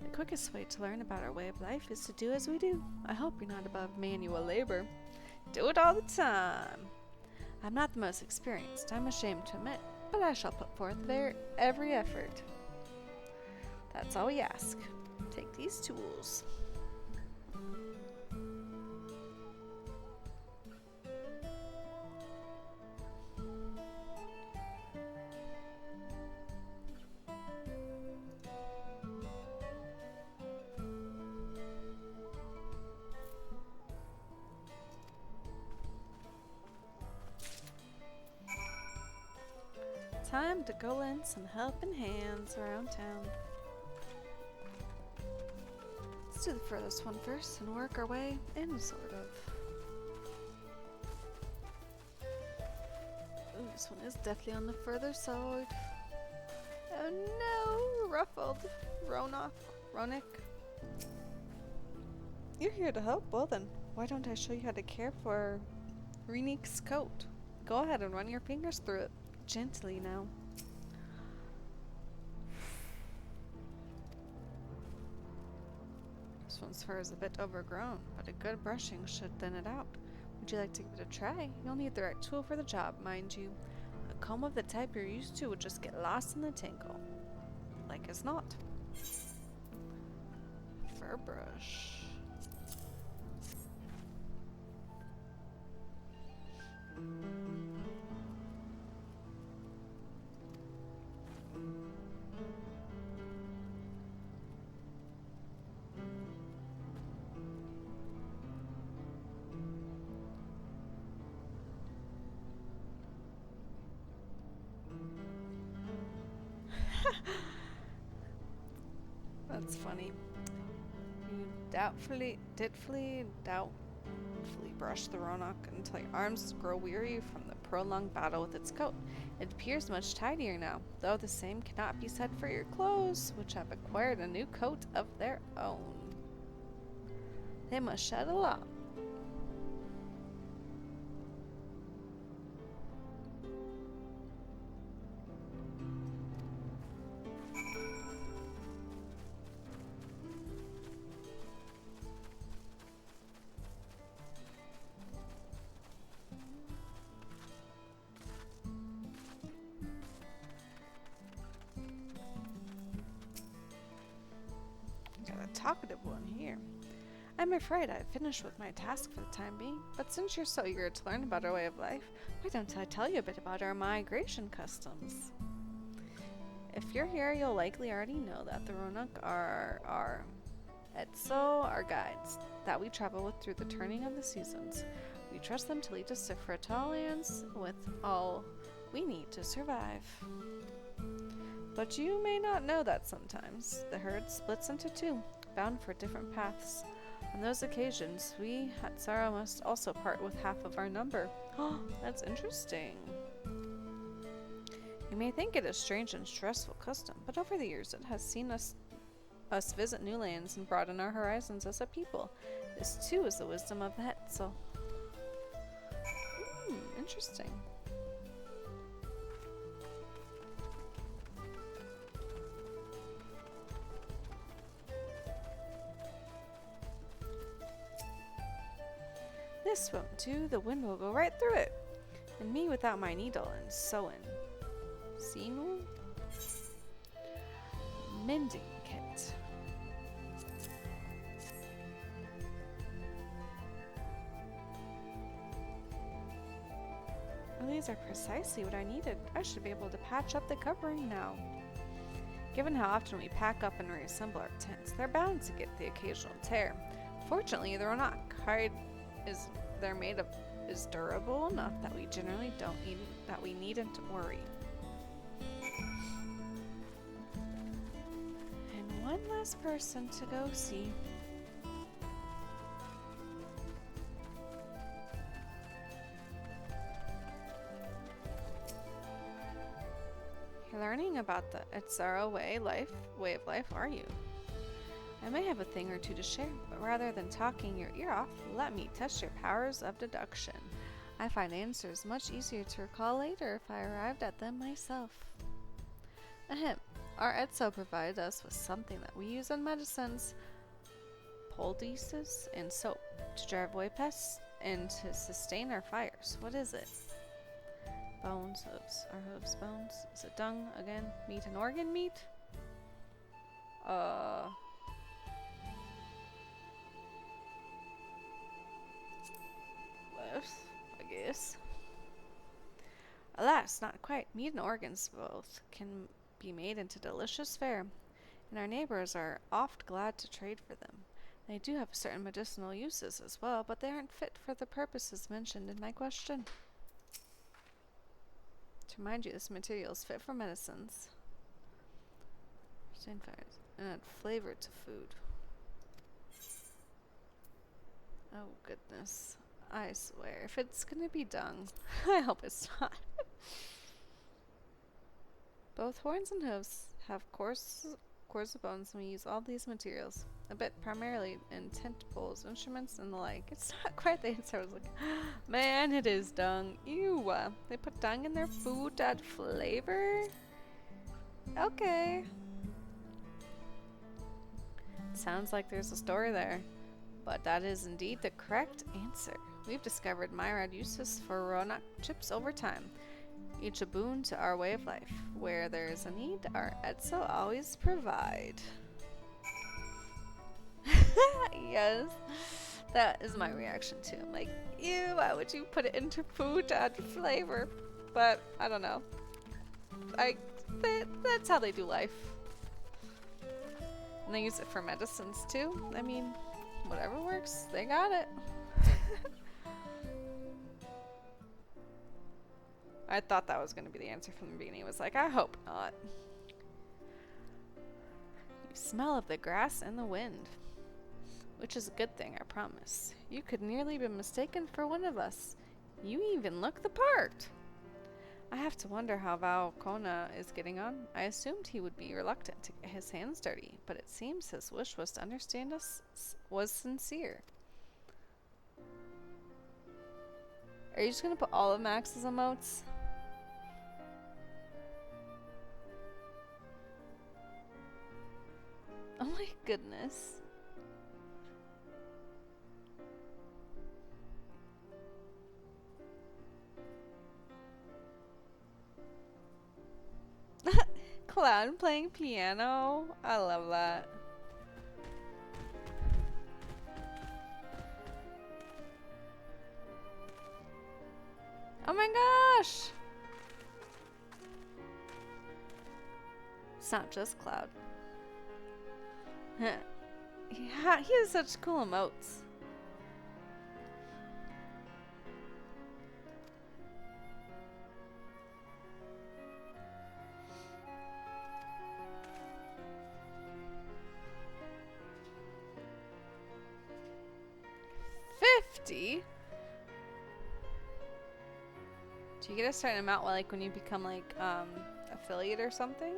The quickest way to learn about our way of life is to do as we do. I hope you're not above manual labor. Do it all the time. I'm not the most experienced, I'm ashamed to admit, but I shall put forth every effort. That's all we ask. Take these tools. Time to go lend some helping hands around town. Let's do the furthest one first and work our way in, sort of. Ooh, this one is definitely on the further side. Oh no, ruffled. Ronik. You're here to help? Well then, why don't I show you how to care for Renik's coat? Go ahead and run your fingers through it. Gently now. This one's fur is a bit overgrown, but a good brushing should thin it out. Would you like to give it a try? You'll need the right tool for the job, mind you. A comb of the type you're used to would just get lost in the tangle. Like as not. Fur brush. That's funny. You doubtfully brush the Roanoke until your arms grow weary from the prolonged battle with its coat. It appears much tidier now, though the same cannot be said for your clothes, which have acquired a new coat of their own. They must shed a lot. talkative one here. I'm afraid I've finished with my task for the time being, but since you're so eager to learn about our way of life, why don't I tell you a bit about our migration customs? If you're here, you'll likely already know that the Roanoke are our Etso, our guides, that we travel with through the turning of the seasons. We trust them to lead us to fertile lands with all we need to survive. But you may not know that sometimes the herd splits into two, bound for different paths. On those occasions, we Hatsara must also part with half of our number. Oh, that's interesting. You may think it a strange and stressful custom, but over the years it has seen us visit new lands and broaden our horizons as a people. This too is the wisdom of the Hetzel. Interesting. This won't do. The wind will go right through it. And me without my needle and sewing. Sinu? Mending kit. Well, these are precisely what I needed. I should be able to patch up the covering now. Given how often we pack up and reassemble our tents, they're bound to get the occasional tear. Fortunately, the Roanoke hide they're made of is durable enough that we generally needn't worry. And one last person to go see. You're learning about the Etsara way of life, are you? I may have a thing or two to share, but rather than talking your ear off, let me test your powers of deduction. I find answers much easier to recall later if I arrived at them myself. Ahem. Our Etso provided us with something that we use in medicines, poultices, and soap, to drive away pests and to sustain our fires. What is it? Bones, hooves. Are hooves bones? Is it dung again? Meat and organ meat? I guess. Alas, not quite. Meat and organs both can be made into delicious fare, and our neighbors are oft glad to trade for them. They do have certain medicinal uses as well, but they aren't fit for the purposes mentioned in my question. To remind you, this material is fit for medicines. And add flavor to food. Oh goodness. I swear, if it's gonna be dung, I hope it's not. Both horns and hooves have cores of bones, and we use all these materials. A bit primarily in tent poles, instruments, and the like. It's not quite the answer I was like, man, it is dung. Ew. They put dung in their food to add flavor? Okay. Sounds like there's a story there. But that is indeed the correct answer. We've discovered myriad uses for Roanoke chips over time, each a boon to our way of life. Where there is a need, our Etso always provide. Yes, that is my reaction too. I'm like, ew, why would you put it into food to add flavor? But I don't know. That's how they do life. And they use it for medicines too. I mean, whatever works, they got it. I thought that was going to be the answer from the beginning. It was like, I hope not. You smell of the grass and the wind. Which is a good thing, I promise. You could nearly be mistaken for one of us. You even look the part. I have to wonder how Val Kona is getting on. I assumed he would be reluctant to get his hands dirty, but it seems his wish was to understand us was sincere. Are you just going to put all of Max's emotes? Oh my goodness. Clown playing piano. I love that. Oh my gosh! It's not just Cloud. Yeah, he has such cool emotes. $50? Do you get a certain amount like when you become like affiliate or something?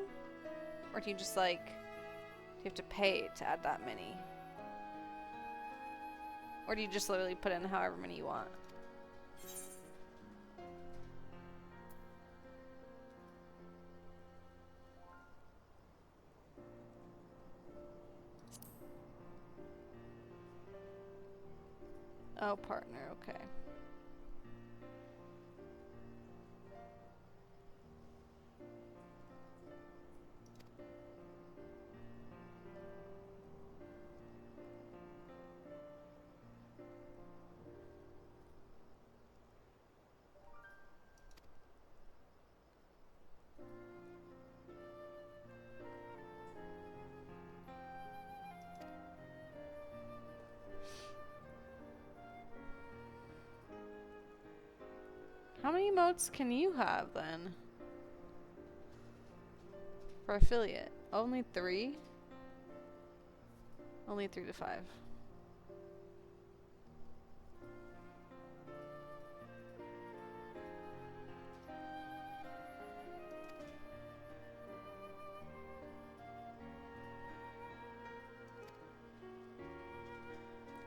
Or do you just like you have to pay to add that many? Or do you just literally put in however many you want? Oh, partner, okay. How many emotes can you have then? For affiliate? Only 3? Only 3 to 5.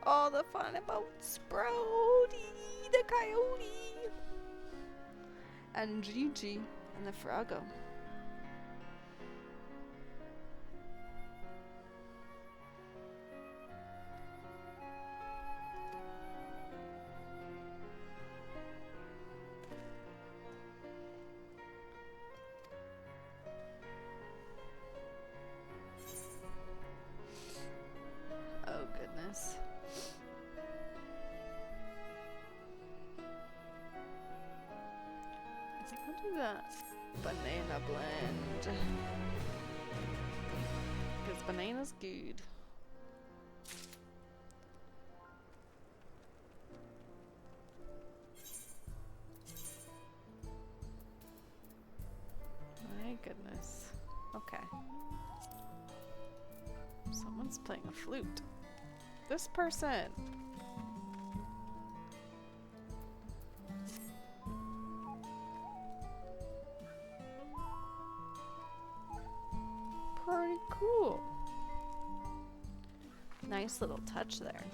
All the fun emotes, Brody, the coyote, and Gigi, and the Froggo. Oh goodness. I think I'll do that banana blend. Because banana's good. My goodness. Okay. Someone's playing a flute. This person. Pretty cool. Nice little touch there.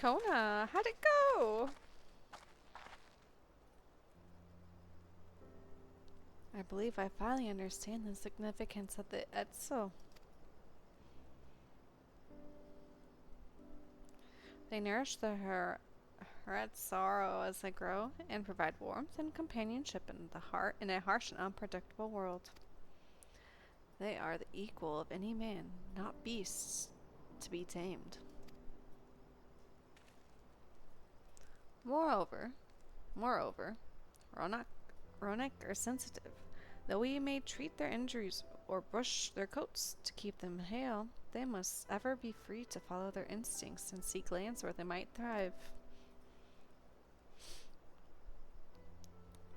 Kona, how'd it go? I believe I finally understand the significance of the Etso. They nourish the Heret's sorrow as they grow and provide warmth and companionship in the heart in a harsh and unpredictable world. They are the equal of any man, not beasts to be tamed. Moreover, Ronak are sensitive. Though we may treat their injuries or brush their coats to keep them hale, they must ever be free to follow their instincts and seek lands where they might thrive.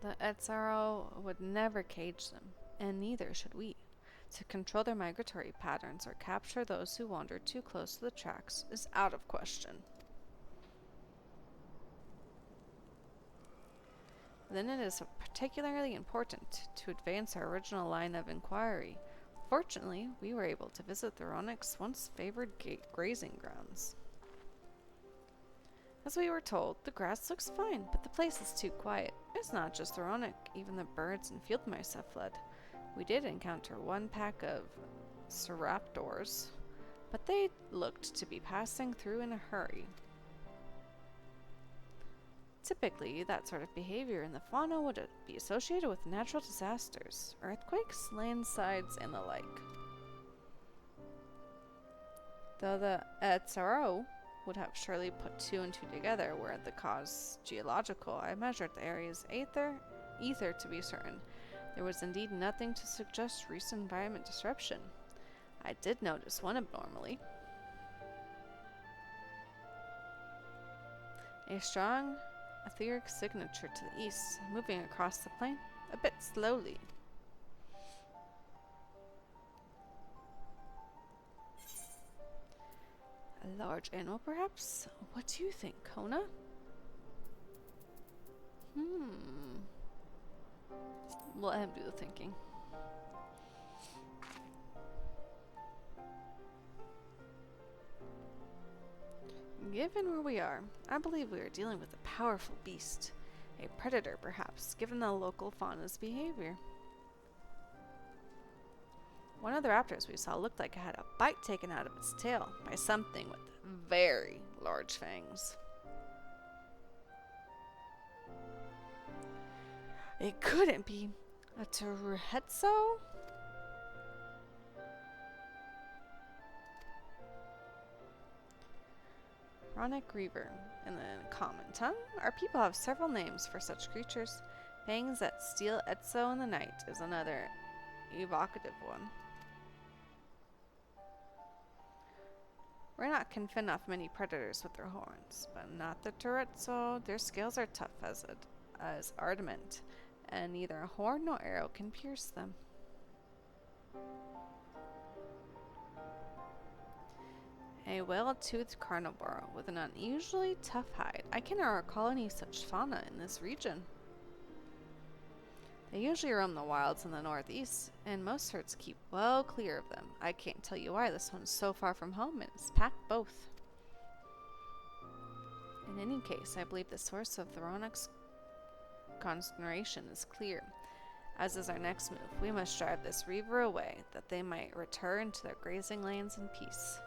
The Etzaro would never cage them, and neither should we. To control their migratory patterns or capture those who wander too close to the tracks is out of question. Then it is particularly important to advance our original line of inquiry. Fortunately, we were able to visit the Ronik's once favored grazing grounds. As we were told, the grass looks fine, but the place is too quiet. It's not just the Ronik, even the birds and field mice have fled. We did encounter one pack of Seraptors, but they looked to be passing through in a hurry. Typically, that sort of behavior in the fauna would be associated with natural disasters, earthquakes, landslides, and the like. Though the Etzaro would have surely put two and two together were the cause geological, I measured the area's ether to be certain. There was indeed nothing to suggest recent environment disruption. I did notice one abnormally. A strong etheric signature to the east, moving across the plain, a bit slowly. A large animal, perhaps? What do you think, Kona? Let him do the thinking. Given where we are, I believe we are dealing with a powerful beast. A predator, perhaps, given the local fauna's behavior. One of the raptors we saw looked like it had a bite taken out of its tail by something with very large fangs. It couldn't be a Terhetso? Chronic Reaver. In the common tongue, our people have several names for such creatures. Fangs that steal Etso in the night is another evocative one. We're not can fend off many predators with their horns, but not the Terhetso. Their scales are tough as adamant, and neither a horn nor arrow can pierce them. A well-toothed carnivore with an unusually tough hide. I cannot recall any such fauna in this region. They usually roam the wilds in the northeast, and most herds keep well clear of them. I can't tell you why this one's so far from home and is packed both. In any case, I believe the source of Thoronix's consternation is clear, as is our next move. We must drive this reaver away, that they might return to their grazing lands in peace.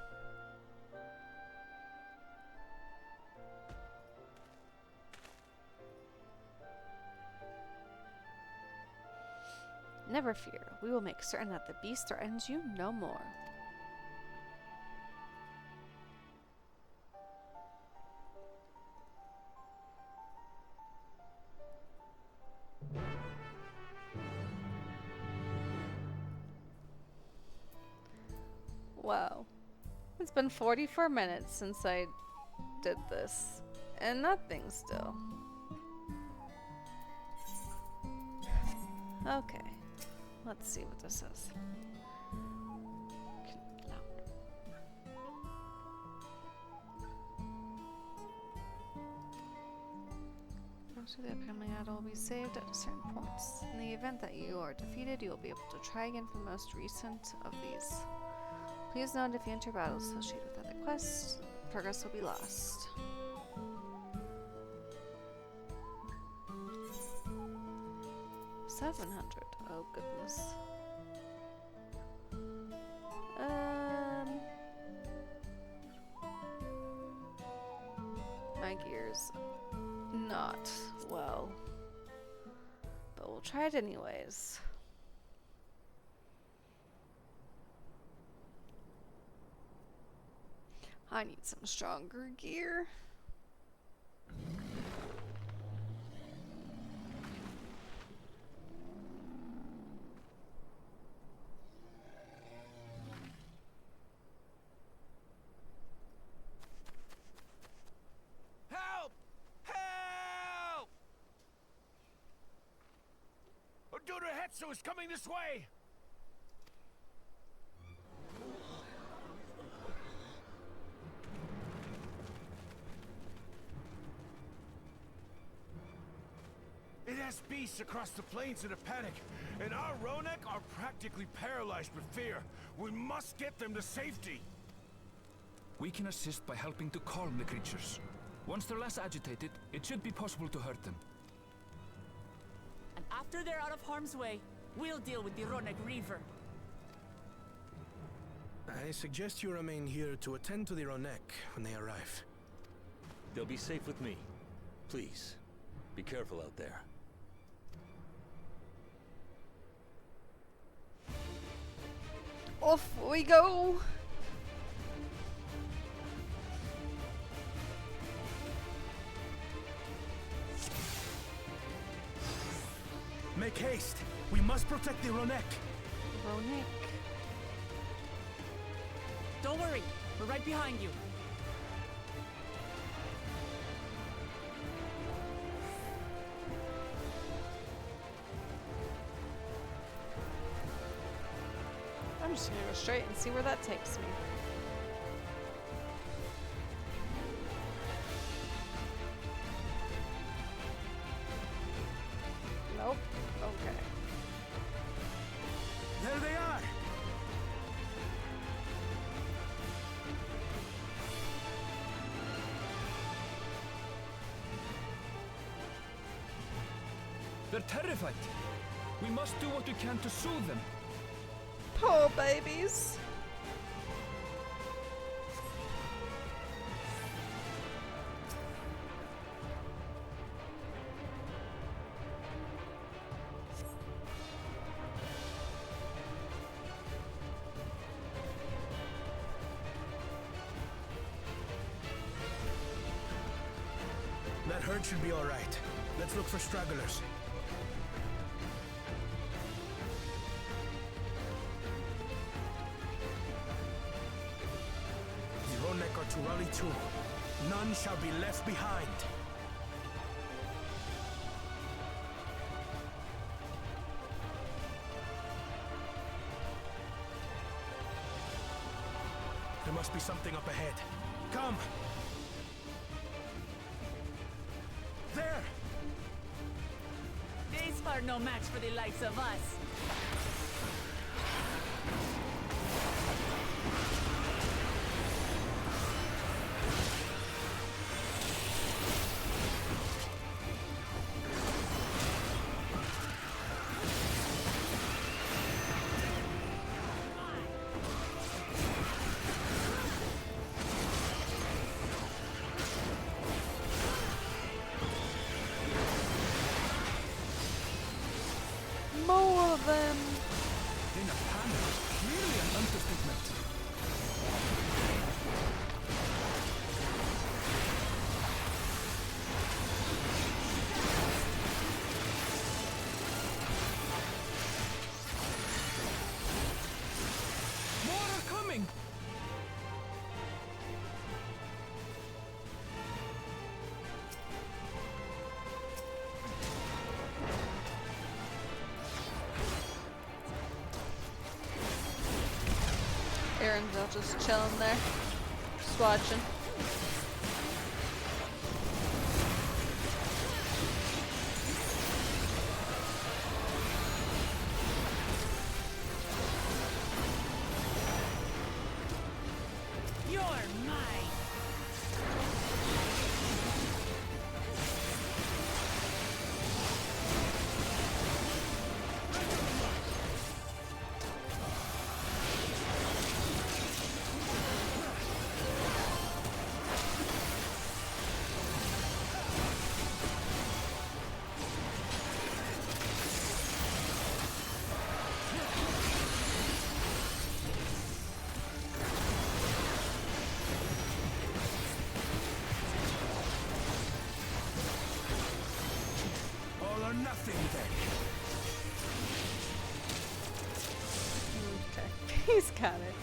Never fear, we will make certain that the beast threatens you no more. Wow. It's been 44 minutes since I did this, and nothing still. Okay. Let's see what this says. Most of the upcoming battle will be saved at certain points. In the event that you are defeated, you will be able to try again for the most recent of these. Please note if you enter battles associated with other quests, progress will be lost. $700. Oh goodness. My gear's not well, but we'll try it anyways. I need some stronger gear.
Help! Help! Odunahetsu is coming this way! It has beasts across the plains in a panic, and our Ronek are practically paralyzed with fear. We must get them to safety.
We can assist by helping to calm the creatures. Once they're less agitated, it should be possible to hurt them.
And after they're out of harm's way, We'll deal with the Ronek Reaver.
I suggest you remain here to attend to the Ronek when they arrive.
They'll be safe with me. Please, be careful out there.
Off we go!
Make haste! We must protect the Ronek!
Ronek.
Don't worry, we're right behind you.
I'm just gonna go straight and see where that takes me. Nope. Okay.
There they are!
They're terrified. We must do what we can to soothe them.
Poor babies.
That herd should be all right. Let's look for stragglers. The Ronek are to rally too. None shall be left behind. There must be something up ahead. Come! There!
These are no match for the likes of us.
More of them.
In a panic. Clearly an understatement. More are coming.
Aaron's just chilling there. Just watching.
You're mine.
All or nothing then.
Okay. He's got it.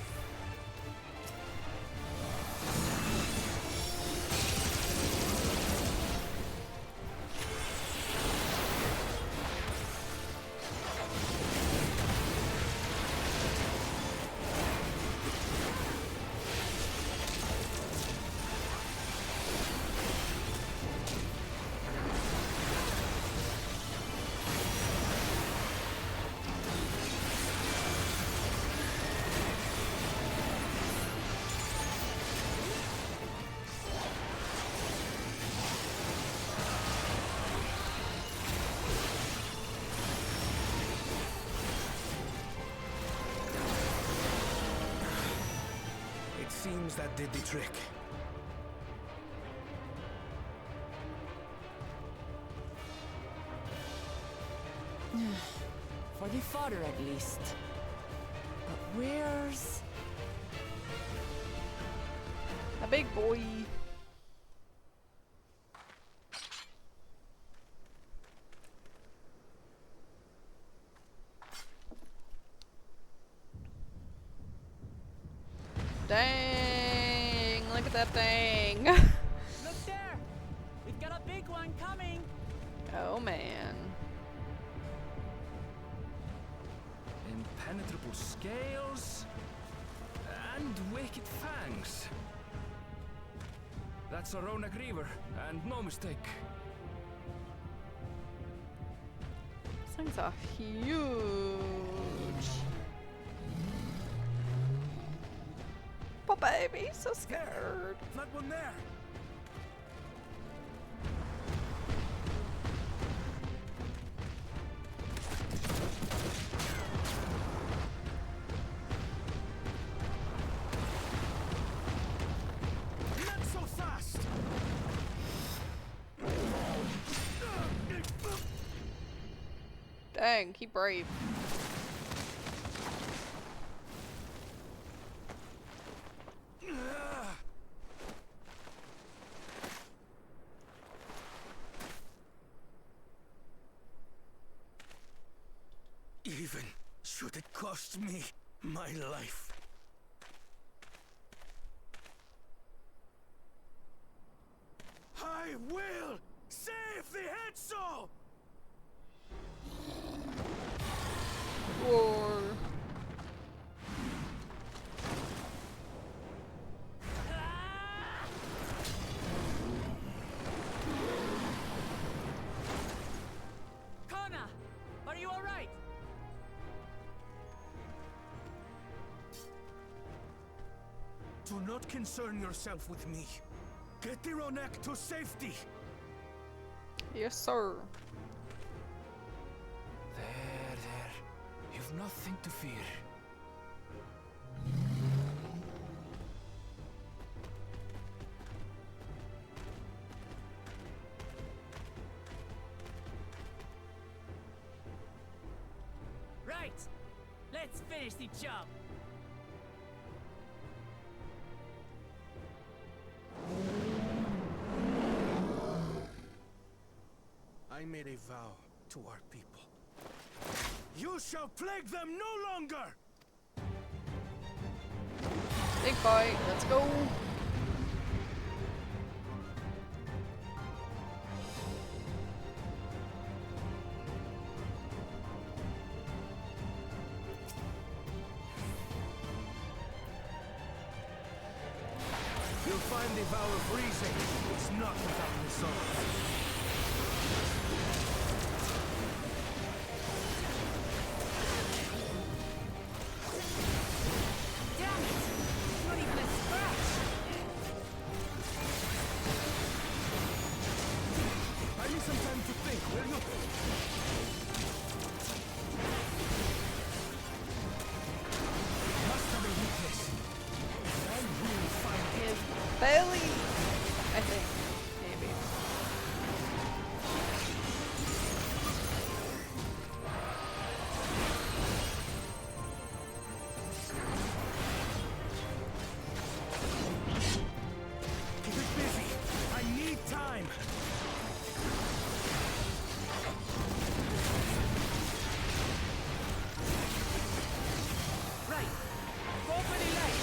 seems that did the trick.
For the fodder, at least. But where's...
A big boy. Dang, look at that thing.
Look there! We've got a big one coming!
Oh man.
Impenetrable scales and wicked fangs. That's a Ronak Reaver, and no mistake.
These things are huge. Poor baby, so scared.
Not one there. Not so fast.
Dang, keep brave.
Even should it cost me my life. I will save the head soul!
Roar.
Kona! Are you alright?
Do not concern yourself with me. Get the Ronek to safety!
Yes, sir.
There. You've nothing to fear.
Right! Let's finish the job!
I made a vow to our people. You shall plague them no longer!
Big fight, let's go.
You'll find the vow of reason is not without results.
Damn it! Not even a scratch!
I need some time to think, will you? Must have a weakness. I will find it.
His belly, I think, maybe.
Keep it busy. I need time.
Right! Go for the light!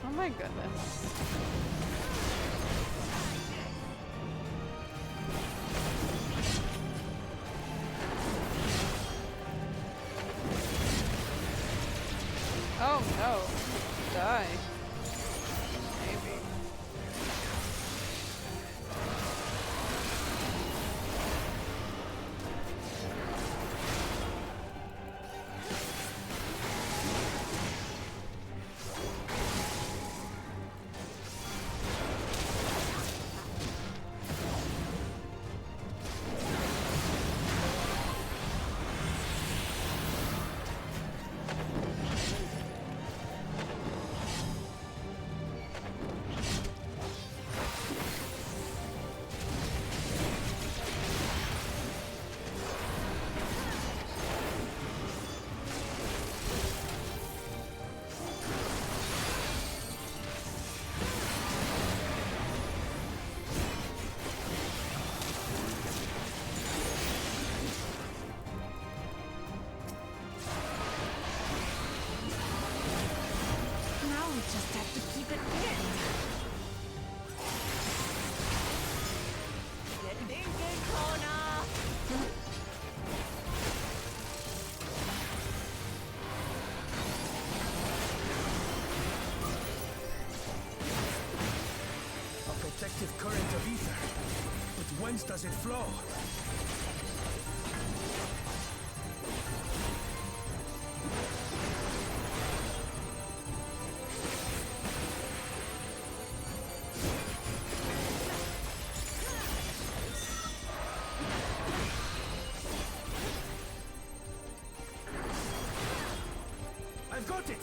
Oh my goodness. Oh no. Die.
whence does it flow?
I've got it!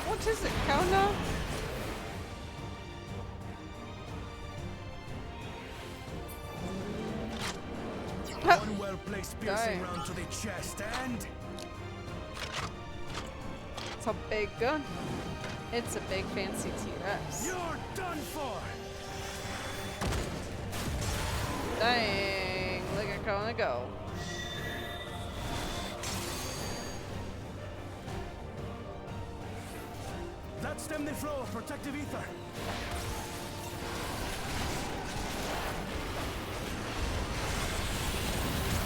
What is it, Kona?
One well-placed piercing
Dang.
round to the chest, and...
It's a big gun. It's a big fancy T-Rex.
You're done for!
Dang, look at Kona go.
That stemmed the flow of protective ether.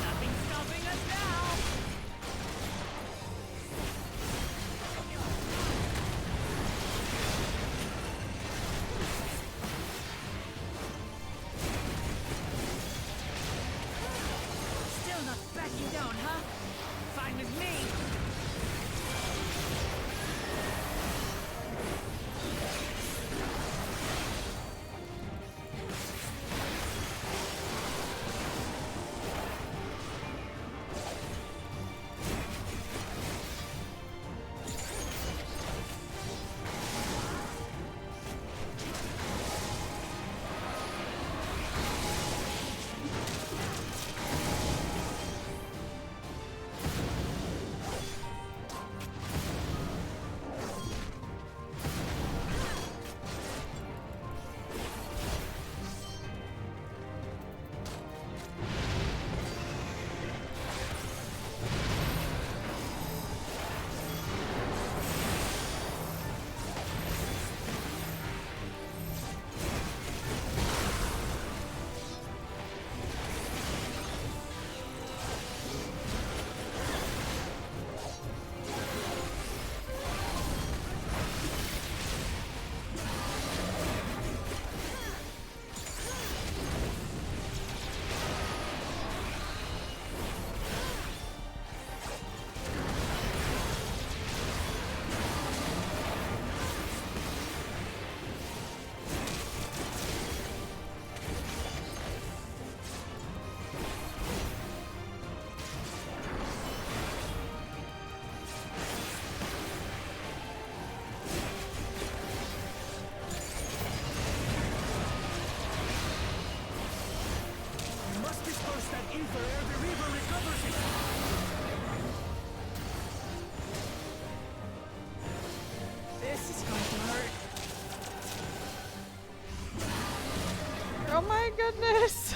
Nothing's stopping us now! Still not backing down, huh? Fine with me!
We must disperse that ether ere the Reaver recovers it!
This is going to hurt.
Oh my goodness!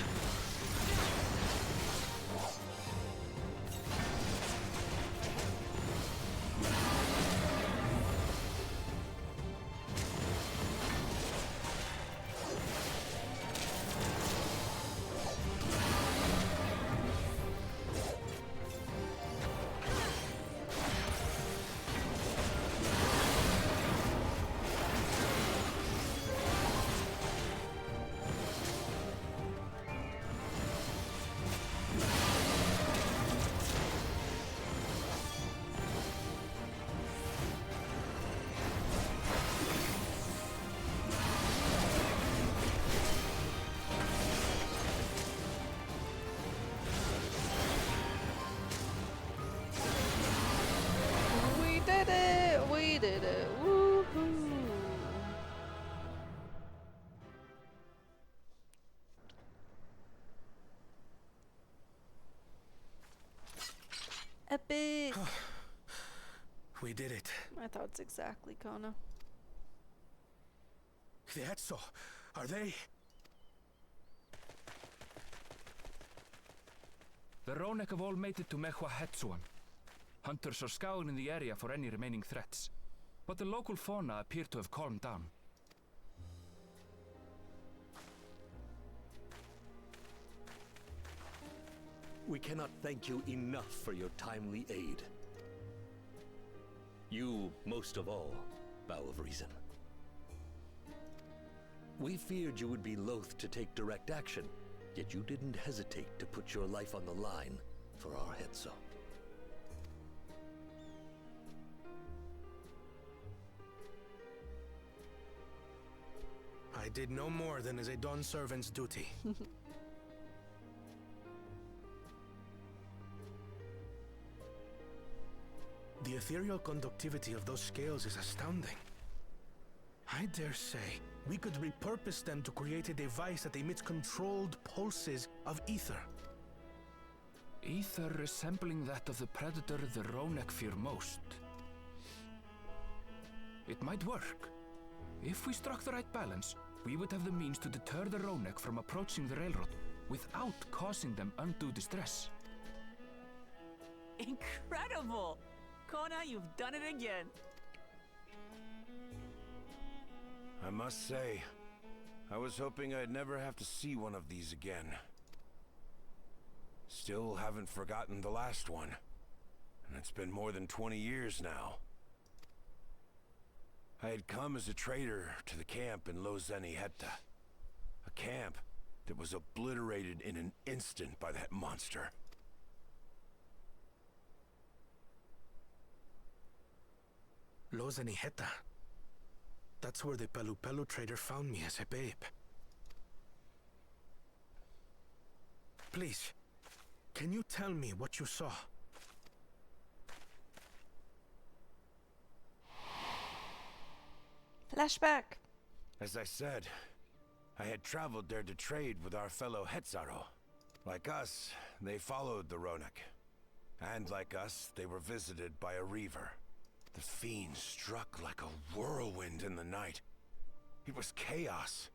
We did it! We did it! Woohoo! Epic!
We did it.
My thoughts exactly, Kona.
The Etso, are they?
The Ronek have all made it to Mehua Hetsuan. Hunters are scouring the area for any remaining threats, but the local fauna appear to have calmed down.
We cannot thank you enough for your timely aid. You, most of all, Bow of Reason. We feared you would be loath to take direct action, yet you didn't hesitate to put your life on the line for our Hetzo.
I did no more than is a Dawn servant's duty. The ethereal conductivity of those scales is astounding. I dare say we could repurpose them to create a device that emits controlled pulses of ether.
Ether resembling that of the predator the Ronek fear most. It might work. If we struck the right balance, we would have the means to deter the Ronek from approaching the railroad without causing them undue distress.
Incredible! Kona, you've done it again.
I must say, I was hoping I'd never have to see one of these again. Still haven't forgotten the last one. And it's been more than 20 years now. I had come as a trader to the camp in Lozeni Hetta. A camp that was obliterated in an instant by that monster.
Lozeni Hetta. That's where the Pelu Pelu trader found me as a babe. Please, can you tell me what you saw?
Flashback.
As I said, I had traveled there to trade with our fellow Hetzaro. Like us, they followed the Ronek. And like us, they were visited by a reaver. The fiend struck like a whirlwind in the night. It was chaos.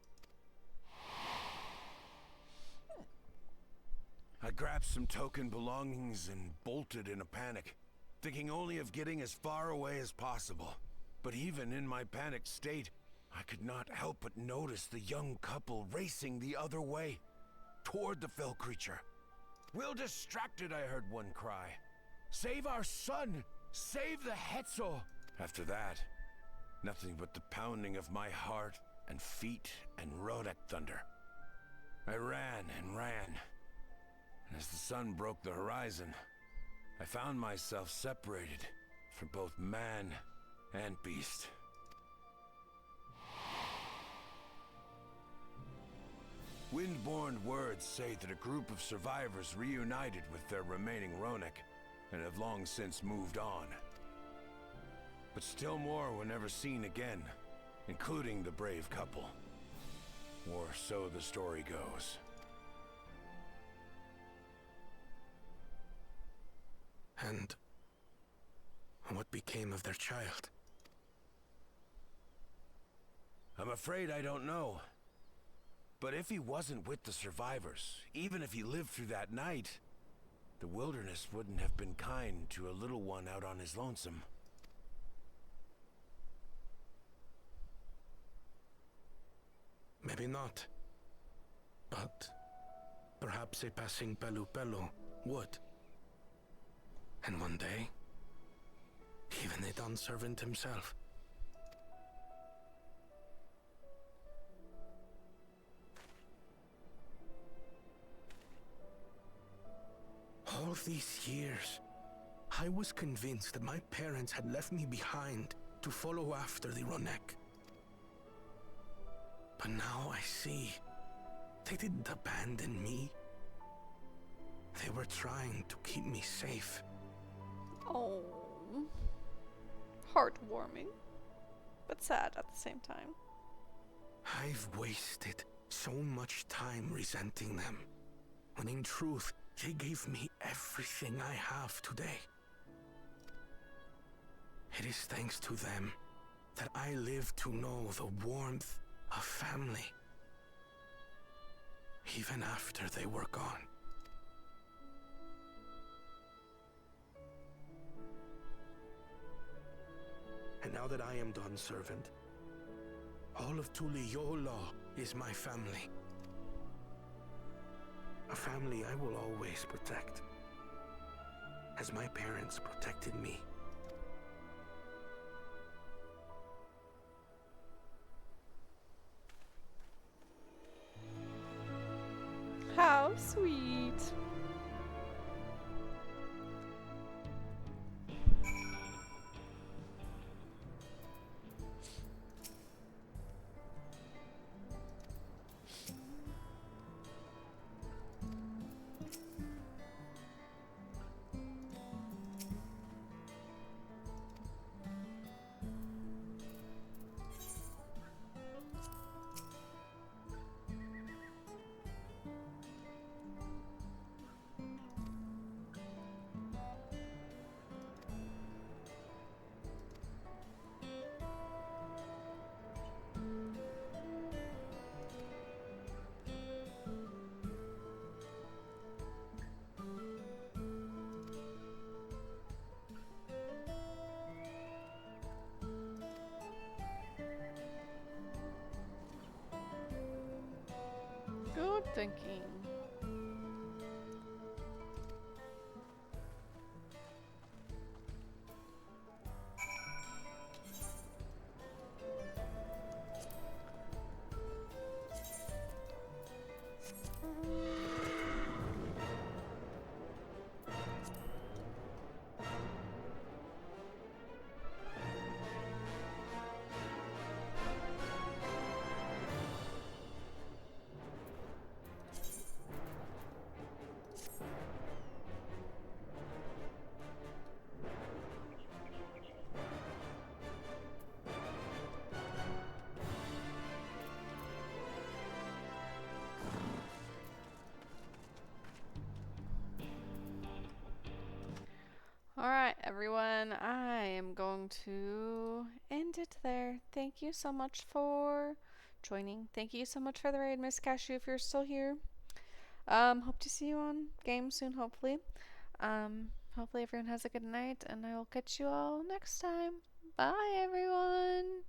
I grabbed some token belongings and bolted in a panic, thinking only of getting as far away as possible. But even in my panicked state, I could not help but notice the young couple racing the other way, toward the fell creature. "We're distracted," I heard one cry. "Save our son! Save the Hetzo!" After that, nothing but the pounding of my heart and feet and Ronek thunder. I ran and ran. And as the sun broke the horizon, I found myself separated from both man and beast. Windborne words say that a group of survivors reunited with their remaining Ronek and have long since moved on. But still more were never seen again, including the brave couple. Or so the story goes.
And what became of their child?
I'm afraid I don't know. But if he wasn't with the survivors, even if he lived through that night, the wilderness wouldn't have been kind to a little one out on his lonesome.
Maybe not. But perhaps a passing Pelu Pelu would. And one day, even a Dawn servant himself. All these years, I was convinced that my parents had left me behind to follow after the Ronek. But now I see, they didn't abandon me. They were trying to keep me safe.
Oh. Heartwarming. But sad at the same time.
I've wasted so much time resenting them, when in truth, they gave me everything I have today. It is thanks to them that I live to know the warmth of family, even after they were gone. And now that I am Dawn's servant, all of Tuliyola is my family. A family I will always protect, as my parents protected me.
Sweet. Good thinking. Alright, everyone, I am going to end it there. Thank you so much for joining. Thank you so much for the raid, Miss Cashew, if you're still here. Hope to see you on game soon, hopefully. Hopefully everyone has a good night, and I will catch you all next time. Bye, everyone!